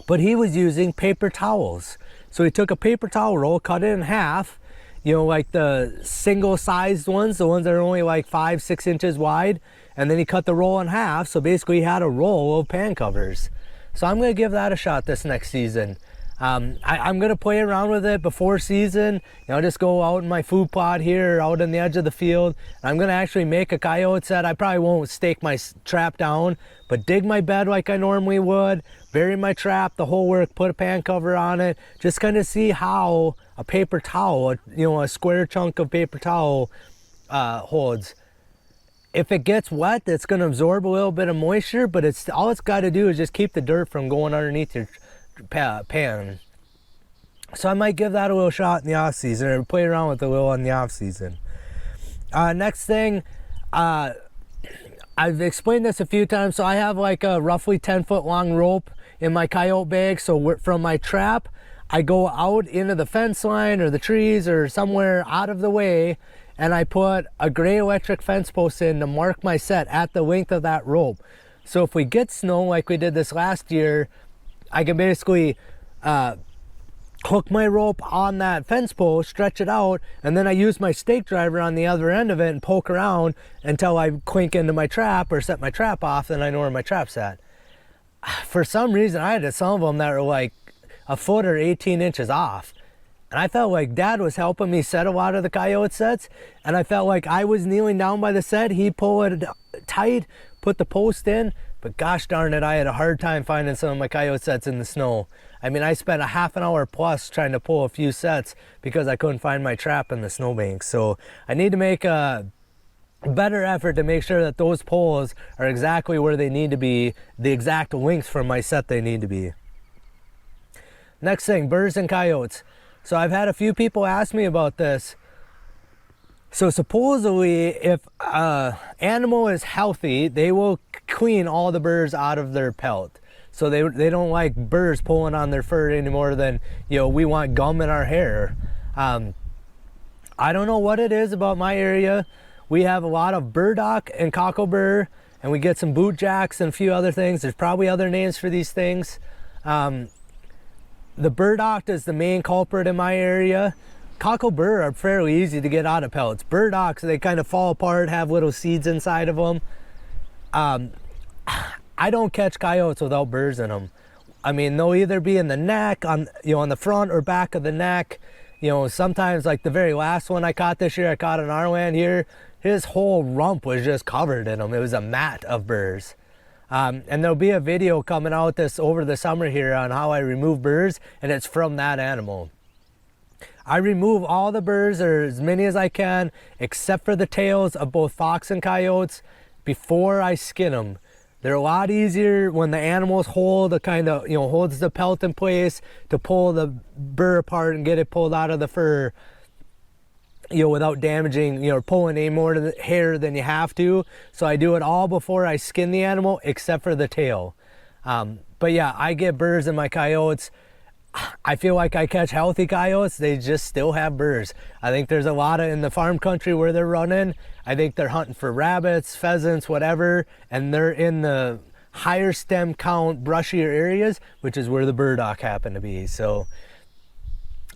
But he was using paper towels. So he took a paper towel roll, cut it in half, you know, like the single sized ones, the ones that are only like 5-6 inches wide, and then he cut the roll in half, so basically he had a roll of pan covers. So I'm gonna give that a shot this next season. I'm gonna play around with it before season. You know, just go out in my food plot here, out on the edge of the field. I'm gonna actually make a coyote set. I probably won't stake my trap down, but dig my bed like I normally would, bury my trap, the whole work, put a pan cover on it, just kind of see how a paper towel, you know, a square chunk of paper towel holds. If it gets wet, it's gonna absorb a little bit of moisture, but it's all it's got to do is just keep the dirt from going underneath your pan. So I might give that a little shot in the off season, or play around with it a little in the off season. Next thing, I've explained this a few times. So I have like a roughly 10-foot long rope in my coyote bag. So from my trap, I go out into the fence line or the trees or somewhere out of the way, and I put a gray electric fence post in to mark my set at the length of that rope. So if we get snow like we did this last year, I can basically hook my rope on that fence post, stretch it out, and then I use my stake driver on the other end of it and poke around until I clink into my trap or set my trap off, then I know where my trap's at. For some reason, I had some of them that were like a foot or 18 inches off. And I felt like Dad was helping me set a lot of the coyote sets, and I felt like I was kneeling down by the set, he pulled it tight, put the post in, but gosh darn it, I had a hard time finding some of my coyote sets in the snow. I mean, I spent a half an hour plus trying to pull a few sets because I couldn't find my trap in the snowbank. So I need to make a better effort to make sure that those poles are exactly where they need to be, the exact length for my set they need to be. Next thing, birds and coyotes. So I've had a few people ask me about this. So supposedly, if an animal is healthy, they will clean all the burrs out of their pelt. So they don't like burrs pulling on their fur any more than, you know, we want gum in our hair. I don't know what it is about my area. We have a lot of burdock and cocklebur, and we get some bootjacks and a few other things. There's probably other names for these things. The burdock is the main culprit in my area. Cocklebur are fairly easy to get out of pellets. Burdocks, they kind of fall apart, have little seeds inside of them. I don't catch coyotes without burrs in them. I mean, they'll either be in the neck, on the front or back of the neck. You know, sometimes like the very last one I caught this year, I caught in our land here, his whole rump was just covered in them. It was a mat of burrs. And there'll be a video coming out over the summer here on how I remove burrs, and it's from that animal. I remove all the burrs, or as many as I can, except for the tails of both fox and coyotes, before I skin them. They're a lot easier when the animal's whole, to kind of, you know, holds the pelt in place to pull the burr apart and get it pulled out of the fur, you know, without damaging, you know, pulling any more of the hair than you have to. So I do it all before I skin the animal, except for the tail. But yeah, I get burrs in my coyotes. I feel like I catch healthy coyotes, they just still have burrs. I think there's a lot in the farm country where they're running. I think they're hunting for rabbits, pheasants, whatever, and they're in the higher stem count, brushier areas, which is where the burdock happen to be. So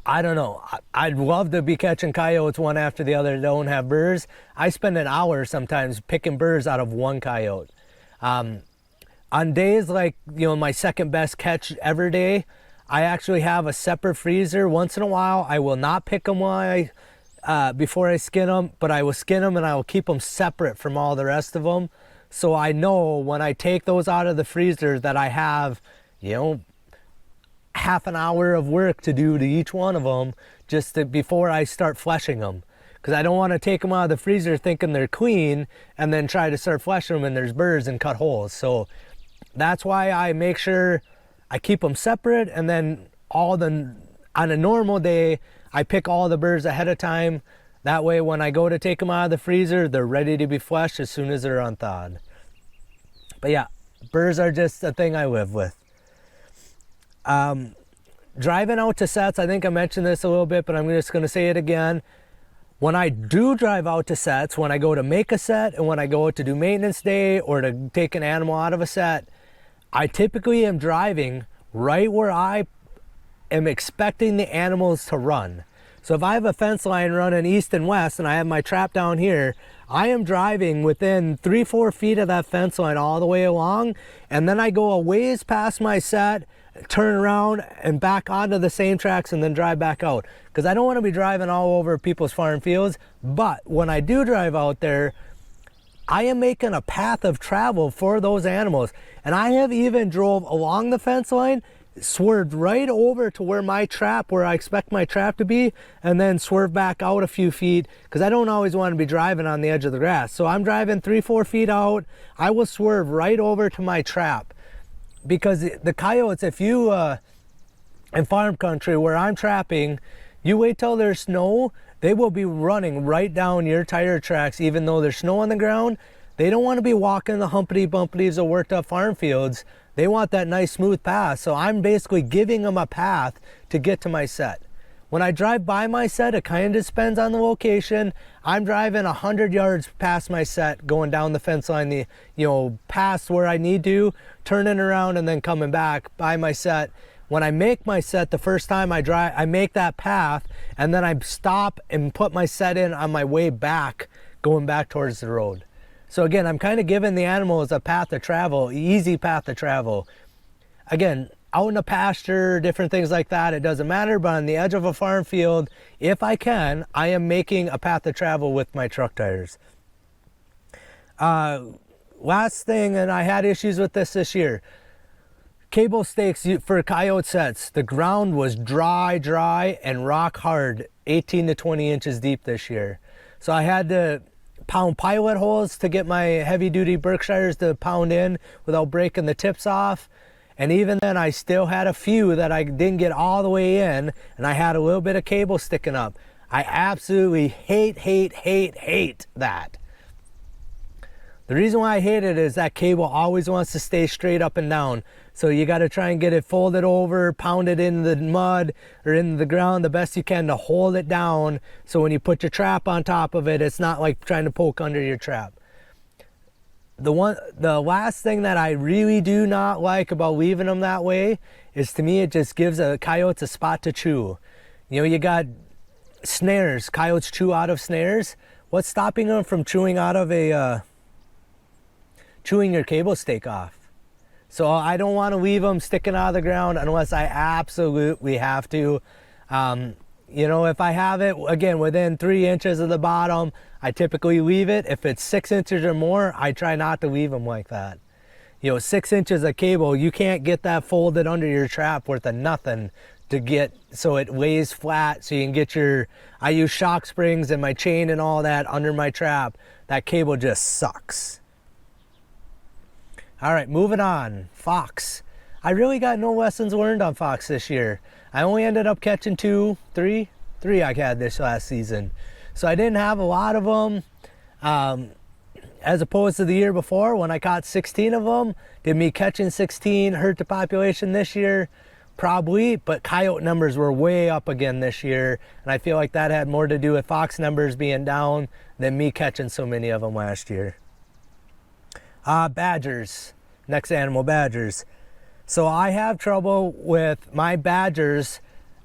I don't know. I'd love to be catching coyotes one after the other that don't have burrs. I spend an hour sometimes picking burrs out of one coyote. On days like, you know, my second best catch every day, I actually have a separate freezer. Once in a while, I will not pick them before I skin them, but I will skin them and I will keep them separate from all the rest of them. So I know when I take those out of the freezer that I have, you know, half an hour of work to do to each one of them before I start fleshing them. Because I don't want to take them out of the freezer thinking they're clean and then try to start fleshing them and there's burrs and cut holes. So that's why I make sure I keep them separate, and then on a normal day, I pick all the burrs ahead of time. That way when I go to take them out of the freezer, they're ready to be fleshed as soon as they're unthawed. But yeah, burrs are just a thing I live with. Driving out to sets, I think I mentioned this a little bit, but I'm just going to say it again. When I do drive out to sets, when I go to make a set and when I go to do maintenance day or to take an animal out of a set, I typically am driving right where I am expecting the animals to run. So if I have a fence line running east and west and I have my trap down here, I am driving within 3-4 feet of that fence line all the way along, and then I go a ways past my set, turn around and back onto the same tracks and then drive back out, because I don't want to be driving all over people's farm fields. But when I do drive out there, I am making a path of travel for those animals. And I have even drove along the fence line, swerved right over to where I expect my trap to be, and then swerve back out a few feet, because I don't always want to be driving on the edge of the grass. So I'm driving 3-4 feet out, I will swerve right over to my trap. Because the coyotes, if you, in farm country where I'm trapping, you wait till there's snow, they will be running right down your tire tracks even though there's snow on the ground. They don't want to be walking the humpity bumpities of worked up farm fields. They want that nice smooth path. So I'm basically giving them a path to get to my set. When I drive by my set, it kind of depends on the location. I'm driving 100 yards past my set, going down the fence line, past where I need to, turning around and then coming back by my set. When I make my set, the first time I drive, I make that path, and then I stop and put my set in on my way back, going back towards the road. So again, I'm kind of giving the animals a path to travel, easy path to travel. Again, out in a pasture, different things like that, it doesn't matter, but on the edge of a farm field, if I can, I am making a path to travel with my truck tires. Last thing, and I had issues with this year, cable stakes for coyote sets. The ground was dry and rock hard, 18 to 20 inches deep this year. So I had to pound pilot holes to get my heavy duty Berkshires to pound in without breaking the tips off. And even then, I still had a few that I didn't get all the way in, and I had a little bit of cable sticking up. I absolutely hate that. The reason why I hate it is that cable always wants to stay straight up and down. So you got to try and get it folded over, pound it in the mud or in the ground the best you can to hold it down. So when you put your trap on top of it, it's not like trying to poke under your trap. The last thing that I really do not like about leaving them that way is, to me, it just gives coyotes a spot to chew. You got snares. Coyotes chew out of snares. What's stopping them from chewing out of chewing your cable stake off? So I don't want to leave them sticking out of the ground unless I absolutely have to. If I have it, again, within 3 inches of the bottom, I typically leave it. If it's 6 inches or more, I try not to leave them like that. 6 inches of cable, you can't get that folded under your trap worth of nothing to get so it lays flat so you can get I use shock springs and my chain and all that under my trap. That cable just sucks. All right, moving on. Fox. I really got no lessons learned on fox this year. I only ended up catching three I had this last season. So I didn't have a lot of them, as opposed to the year before when I caught 16 of them. Did me catching 16 hurt the population this year? Probably, but coyote numbers were way up again this year, and I feel like that had more to do with fox numbers being down than me catching so many of them last year. Badgers. Next animal, badgers. So I have trouble with my badgers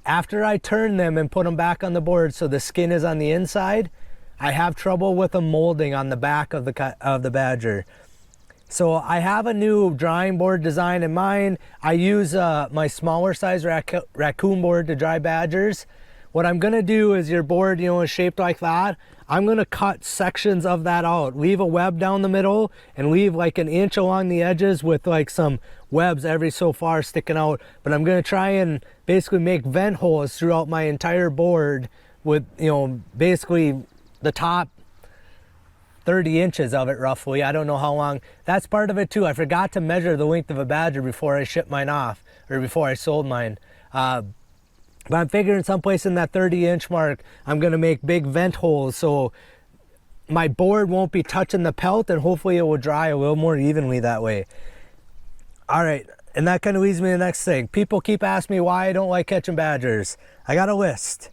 after I turn them and put them back on the board so the skin is on the inside. I have trouble with them molding on the back of the badger. So I have a new drying board design in mind. I use my smaller size raccoon board to dry badgers. What I'm gonna do is, your board, is shaped like that. I'm gonna cut sections of that out, leave a web down the middle and leave like an inch along the edges with like some webs every so far sticking out. But I'm gonna try and basically make vent holes throughout my entire board with, basically the top 30 inches of it roughly. I don't know how long. That's part of it too. I forgot to measure the length of a badger before I shipped mine off, or before I sold mine. But I'm figuring someplace in that 30-inch mark, I'm gonna make big vent holes so my board won't be touching the pelt, and hopefully it will dry a little more evenly that way. All right, and that kind of leads me to the next thing. People keep asking me why I don't like catching badgers. I got a list.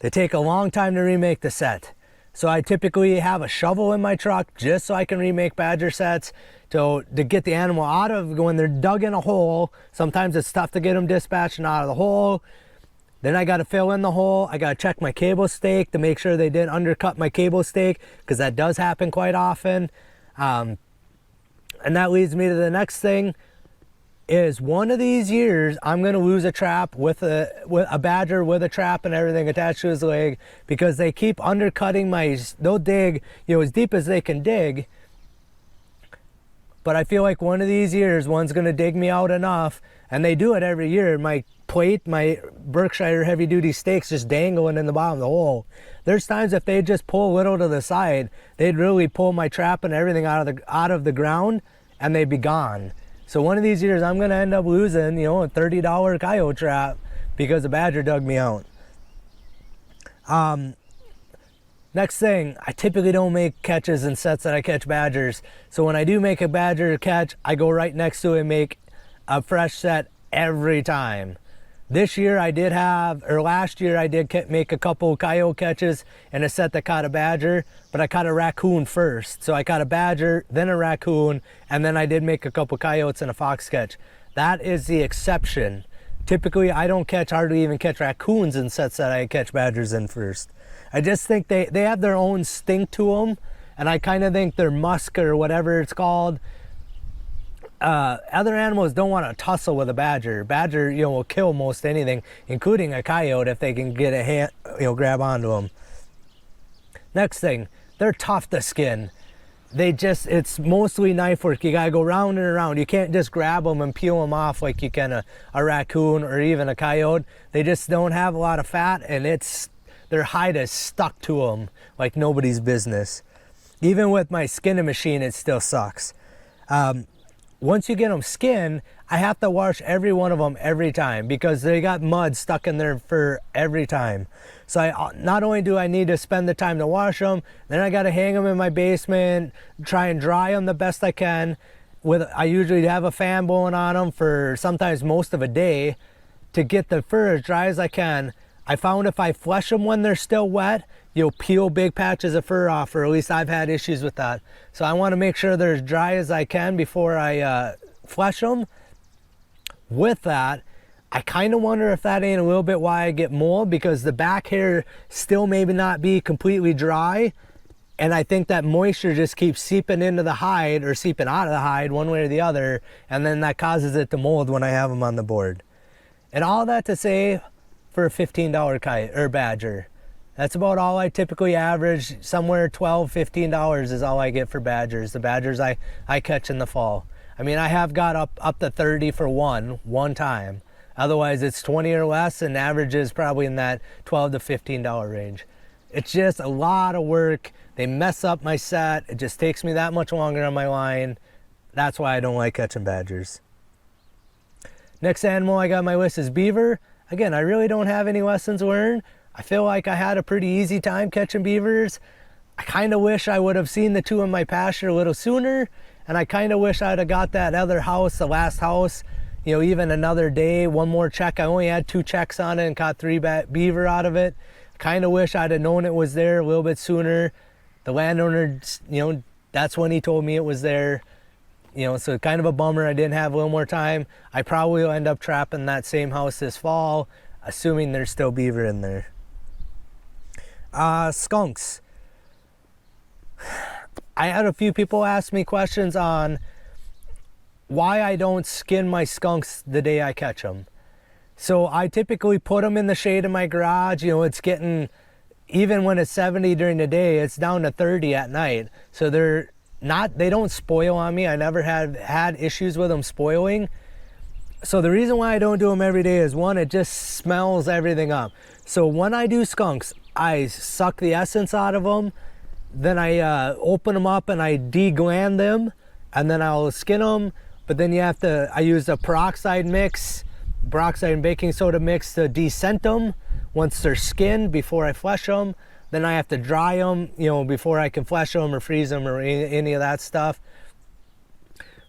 They take a long time to remake the set. So I typically have a shovel in my truck just so I can remake badger sets to get the animal out of, when they're dug in a hole. Sometimes it's tough to get them dispatched and out of the hole. Then I got to fill in the hole. I got to check my cable stake to make sure they didn't undercut my cable stake, because that does happen quite often. And that leads me to the next thing, is one of these years I'm going to lose a trap with a badger with a trap and everything attached to his leg, because they keep undercutting they'll dig, you know, as deep as they can dig. But I feel like one of these years, one's going to dig me out enough, and they do it every year. My plate, my Berkshire heavy duty stakes just dangling in the bottom of the hole. There's times if they just pull a little to the side, they'd really pull my trap and everything out of the ground, and they'd be gone. So one of these years I'm going to end up losing, you know, a $30 coyote trap because a badger dug me out. Next thing, I typically don't make catches in sets that I catch badgers. So when I do make a badger catch, I go right next to it and make a fresh set every time. This year I did last year I did make a couple coyote catches in a set that caught a badger, but I caught a raccoon first. So I caught a badger, then a raccoon, and then I did make a couple coyotes and a fox catch. That is the exception. Typically I don't hardly even catch raccoons in sets that I catch badgers in first. I just think they have their own stink to them, and I kind of think their musk or whatever it's called. Other animals don't want to tussle with a badger. Badger, you know, will kill most anything, including a coyote, if they can get a hand, you know, grab onto them. Next thing, they're tough to skin. It's mostly knife work. You gotta go round and around. You can't just grab them and peel them off like you can a raccoon or even a coyote. They just don't have a lot of fat, and their hide is stuck to them like nobody's business. Even with my skinning machine, it still sucks. Once you get them skinned, I have to wash every one of them every time, because they got mud stuck in their fur every time. So not only do I need to spend the time to wash them, then I got to hang them in my basement, try and dry them the best I can. I usually have a fan blowing on them for sometimes most of a day to get the fur as dry as I can. I found if I flush them when they're still wet, you'll peel big patches of fur off, or at least I've had issues with that. So I want to make sure they're as dry as I can before I flush them. With that, I kind of wonder if that ain't a little bit why I get mold, because the back hair still maybe not be completely dry, and I think that moisture just keeps seeping into the hide or seeping out of the hide one way or the other, and then that causes it to mold when I have them on the board. And all that to say, for a $15 coyote or badger, that's about all I typically average. Somewhere $12, $15 is all I get for badgers. The badgers I catch in the fall. I mean, I have got up to 30 for one time. Otherwise it's 20 or less, and average is probably in that $12 to $15 range. It's just a lot of work. They mess up my set. It just takes me that much longer on my line. That's why I don't like catching badgers. Next animal I got on my list is beaver. Again, I really don't have any lessons learned. I feel like I had a pretty easy time catching beavers. I kind of wish I would have seen the two in my pasture a little sooner, and I kind of wish I'd have got that other house, the last house, you know, even another day, one more check. I only had 2 checks on it and caught 3 beaver out of it. I kind of wish I'd have known it was there a little bit sooner. The landowner, you know, that's when he told me it was there. You know, so kind of a bummer I didn't have a little more time. I probably will end up trapping that same house this fall, assuming there's still beaver in there. Skunks. I had a few people ask me questions on why I don't skin my skunks the day I catch them. So I typically put them in the shade of my garage. You know, it's getting, even when it's 70 during the day, it's down to 30 at night. So they don't spoil on me. I never had issues with them spoiling. So the reason why I don't do them every day is, one, it just smells everything up. So when I do skunks, I suck the essence out of them, then I open them up and I degland them, and then I'll skin them. But then I use a peroxide and baking soda mix to descent them once they're skinned before I flesh them. Then I have to dry them, you know, before I can flesh them or freeze them or any of that stuff.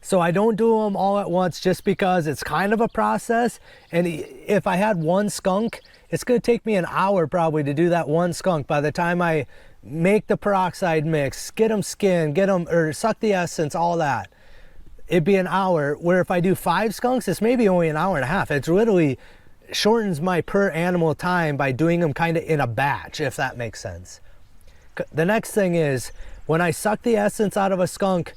So I don't do them all at once, just because it's kind of a process. And if I had one skunk, it's going to take me an hour probably to do that one skunk. By the time I make the peroxide mix, get them skinned, or suck the essence, all that, it'd be an hour. Where if I do 5 skunks, it's maybe only an hour and a half. It's literally shortens my per animal time by doing them kind of in a batch, if that makes sense. The next thing is, when I suck the essence out of a skunk,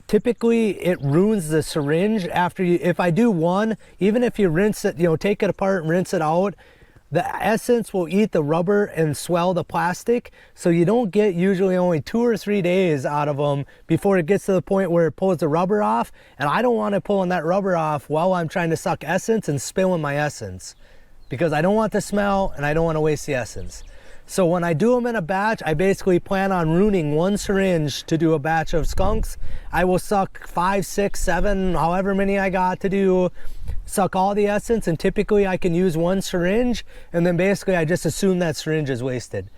typically it ruins the syringe after you, if I do one, even if you rinse it, take it apart and rinse it out, the essence will eat the rubber and swell the plastic. So you don't get usually only 2 or 3 days out of them before it gets to the point where it pulls the rubber off. And I don't want it pulling that rubber off while I'm trying to suck essence and spilling my essence, because I don't want the smell and I don't want to waste the essence. So when I do them in a batch, I basically plan on ruining 1 syringe to do a batch of skunks. I will suck 5, 6, 7, however many I got to do, suck all the essence, and typically I can use 1 syringe, and then basically I just assume that syringe is wasted.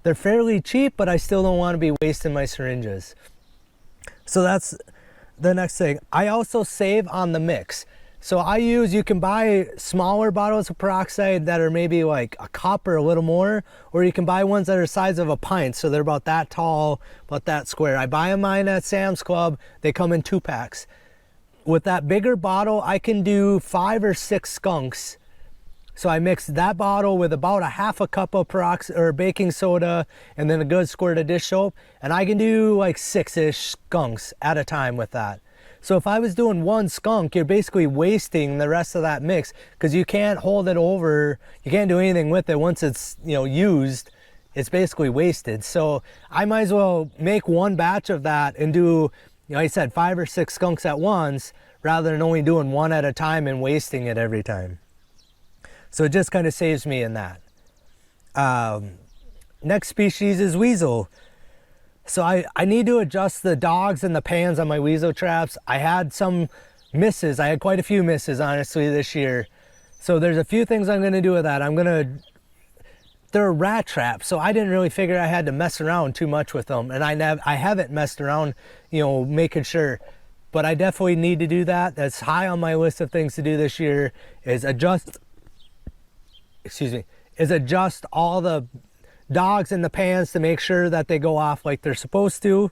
They're fairly cheap, but I still don't want to be wasting my syringes. So that's the next thing. I also save on the mix. So you can buy smaller bottles of peroxide that are maybe like a cup or a little more, or you can buy ones that are the size of a pint. So they're about that tall, about that square. I buy mine at Sam's Club. They come in 2 packs. With that bigger bottle, I can do 5 or 6 skunks. So I mix that bottle with about a half a cup of peroxide or baking soda and then a good squirt of dish soap. And I can do like 6-ish skunks at a time with that. So if I was doing 1 skunk, you're basically wasting the rest of that mix, because you can't hold it over. You can't do anything with it once it's, used. It's basically wasted. So I might as well make 1 batch of that and do, like I said, 5 or 6 skunks at once, rather than only doing 1 at a time and wasting it every time. So it just kind of saves me in that. Next species is Weasel. So I need to adjust the dogs and the pans on my Weasel traps. I had some misses. I had quite a few misses, honestly, this year. So there's a few things I'm going to do with that. They're rat traps, so I didn't really figure I had to mess around too much with them. And I haven't messed around, making sure. But I definitely need to do that. That's high on my list of things to do this year, is adjust all the dogs in the pans to make sure that they go off like they're supposed to.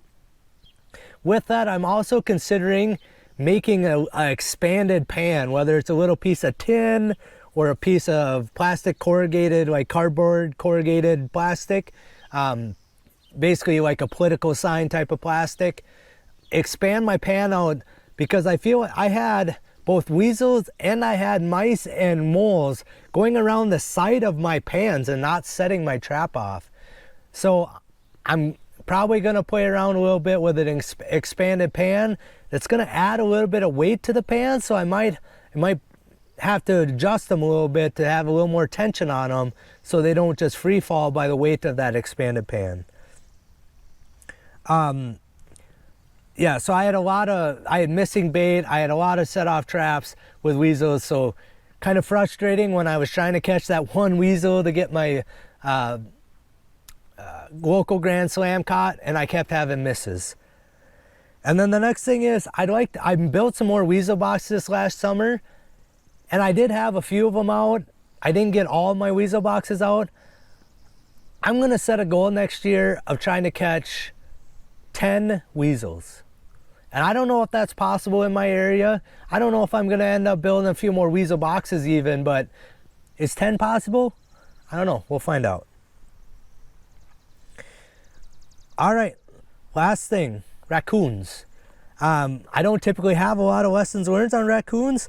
With that, I'm also considering making a expanded pan, whether it's a little piece of tin or a piece of plastic corrugated, like cardboard corrugated plastic, basically like a political sign type of plastic. Expand my pan out, because I feel I had both weasels and I had mice and moles going around the side of my pans and not setting my trap off. So I'm probably going to play around a little bit with an expanded pan. That's going to add a little bit of weight to the pan, so I might have to adjust them a little bit to have a little more tension on them so they don't just free fall by the weight of that expanded pan. Yeah, so I had missing bait. I had a lot of set off traps with weasels, so kind of frustrating when I was trying to catch that 1 weasel to get my local Grand Slam caught, and I kept having misses. And then the next thing is, I built some more weasel boxes this last summer, and I did have a few of them out. I didn't get all of my weasel boxes out. I'm going to set a goal next year of trying to catch 10 weasels. And I don't know if that's possible in my area. I don't know if I'm going to end up building a few more weasel boxes even, but is 10 possible? I don't know. We'll find out. All right, last thing, raccoons. I don't typically have a lot of lessons learned on raccoons,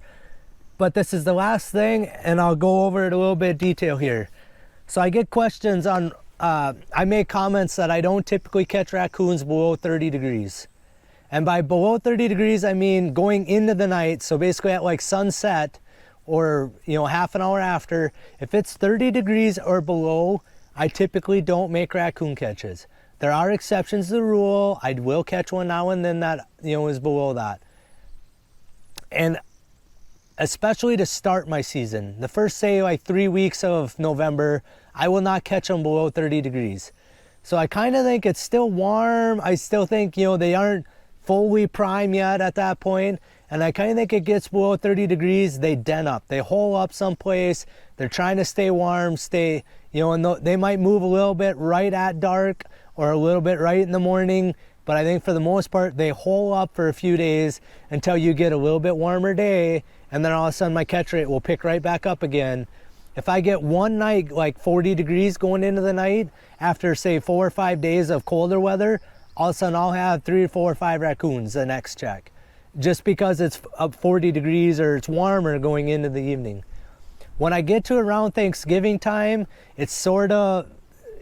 but this is the last thing, and I'll go over it a little bit of detail here. So I get questions on, I make comments that I don't typically catch raccoons below 30 degrees. And by below 30 degrees, I mean going into the night. So basically at like sunset or, half an hour after, if it's 30 degrees or below, I typically don't make raccoon catches. There are exceptions to the rule. I will catch one now and then that, is below that. And especially to start my season, the first, say, like 3 weeks of November, I will not catch them below 30 degrees. So I kind of think it's still warm. I still think, they aren't fully prime yet at that point, and I kind of think it gets below 30 degrees, they den up, they hole up someplace, they're trying to stay warm, and they might move a little bit right at dark or a little bit right in the morning, but I think for the most part they hole up for a few days until you get a little bit warmer day, and then all of a sudden my catch rate will pick right back up again. if I get one night like 40 degrees going into the night, after say 4 or 5 days of colder weather, all of a sudden I'll have 3 or 4 or 5 raccoons the next check. Just because it's up 40 degrees or it's warmer going into the evening. When I get to around Thanksgiving time, it's sort of,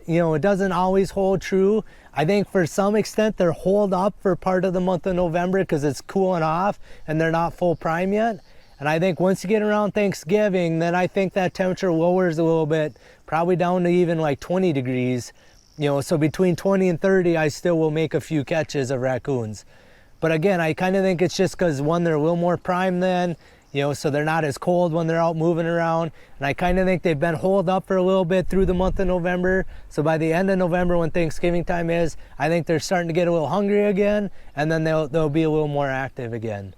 you know, it doesn't always hold true. I think for some extent they're holed up for part of the month of November because it's cooling off and they're not full prime yet. And I think once you get around Thanksgiving, then I think that temperature lowers a little bit, probably down to even like 20 degrees. You know, so between 20 and 30, I still will make a few catches of raccoons. But again, I kind of think it's just because one, they're a little more prime then, you know, so they're not as cold when they're out moving around. And I kind of think they've been holed up for a little bit through the month of November. So by the end of November, when Thanksgiving time is, I think they're starting to get a little hungry again, and then they'll be a little more active again.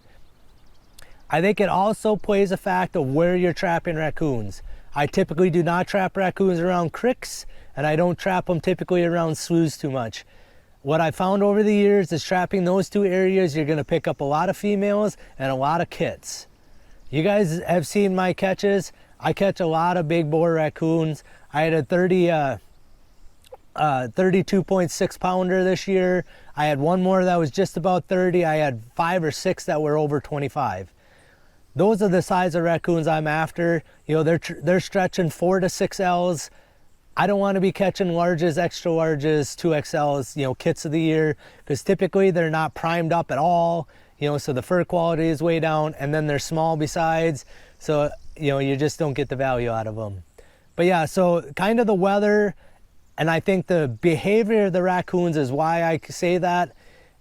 I think it also plays a fact of where you're trapping raccoons. I typically do not trap raccoons around creeks, and I don't trap them typically around sloughs too much. What I found over the years is trapping those two areas, you're gonna pick up a lot of females and a lot of kits. You guys have seen my catches. I catch a lot of big bore raccoons. I had a 32.6 pounder this year. I had one more that was just about 30. I had 5 or 6 that were over 25. Those are the size of raccoons I'm after. You know, they're stretching 4 to 6Ls. I don't want to be catching larges, extra larges, 2XLs, you know, kits of the year, because typically they're not primed up at all, you know, so the fur quality is way down, and then they're small besides, so, you know, you just don't get the value out of them. But yeah, so kind of the weather, and I think the behavior of the raccoons is why I say that.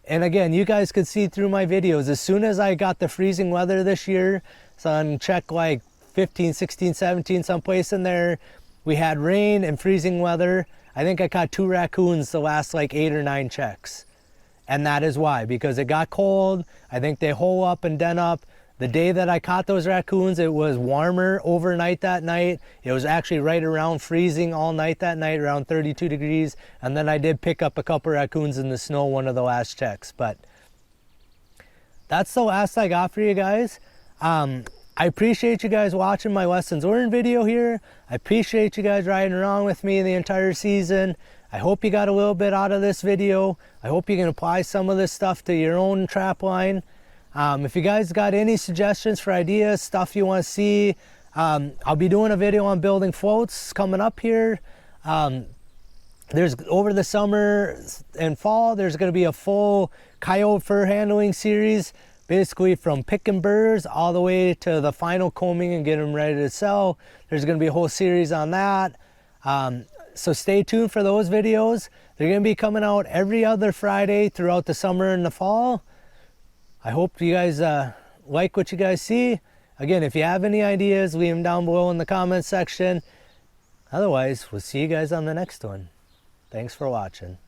And again, you guys could see through my videos, as soon as I got the freezing weather this year, so on check like 15, 16, 17, someplace in there, we had rain and freezing weather. I think I caught 2 raccoons the last like 8 or 9 checks. And that is why, because it got cold. I think they hole up and den up. The day that I caught those raccoons, it was warmer overnight that night. It was actually right around freezing all night that night, around 32 degrees. And then I did pick up a couple raccoons in the snow one of the last checks. But that's the last I got for you guys. I appreciate you guys watching my lessons learned video here. I appreciate you guys riding around with me the entire season. I hope you got a little bit out of this video. I hope you can apply some of this stuff to your own trap line. If you guys got any suggestions for ideas, stuff you want to see, I'll be doing a video on building floats coming up here. There's over the summer and fall, there's going to be a full coyote fur handling series, basically from picking burrs all the way to the final combing and getting them ready to sell. There's going to be a whole series on that. So stay tuned for those videos. They're going to be coming out every other Friday throughout the summer and the fall. I hope you guys like what you guys see. Again, if you have any ideas, leave them down below in the comments section. Otherwise, we'll see you guys on the next one. Thanks for watching.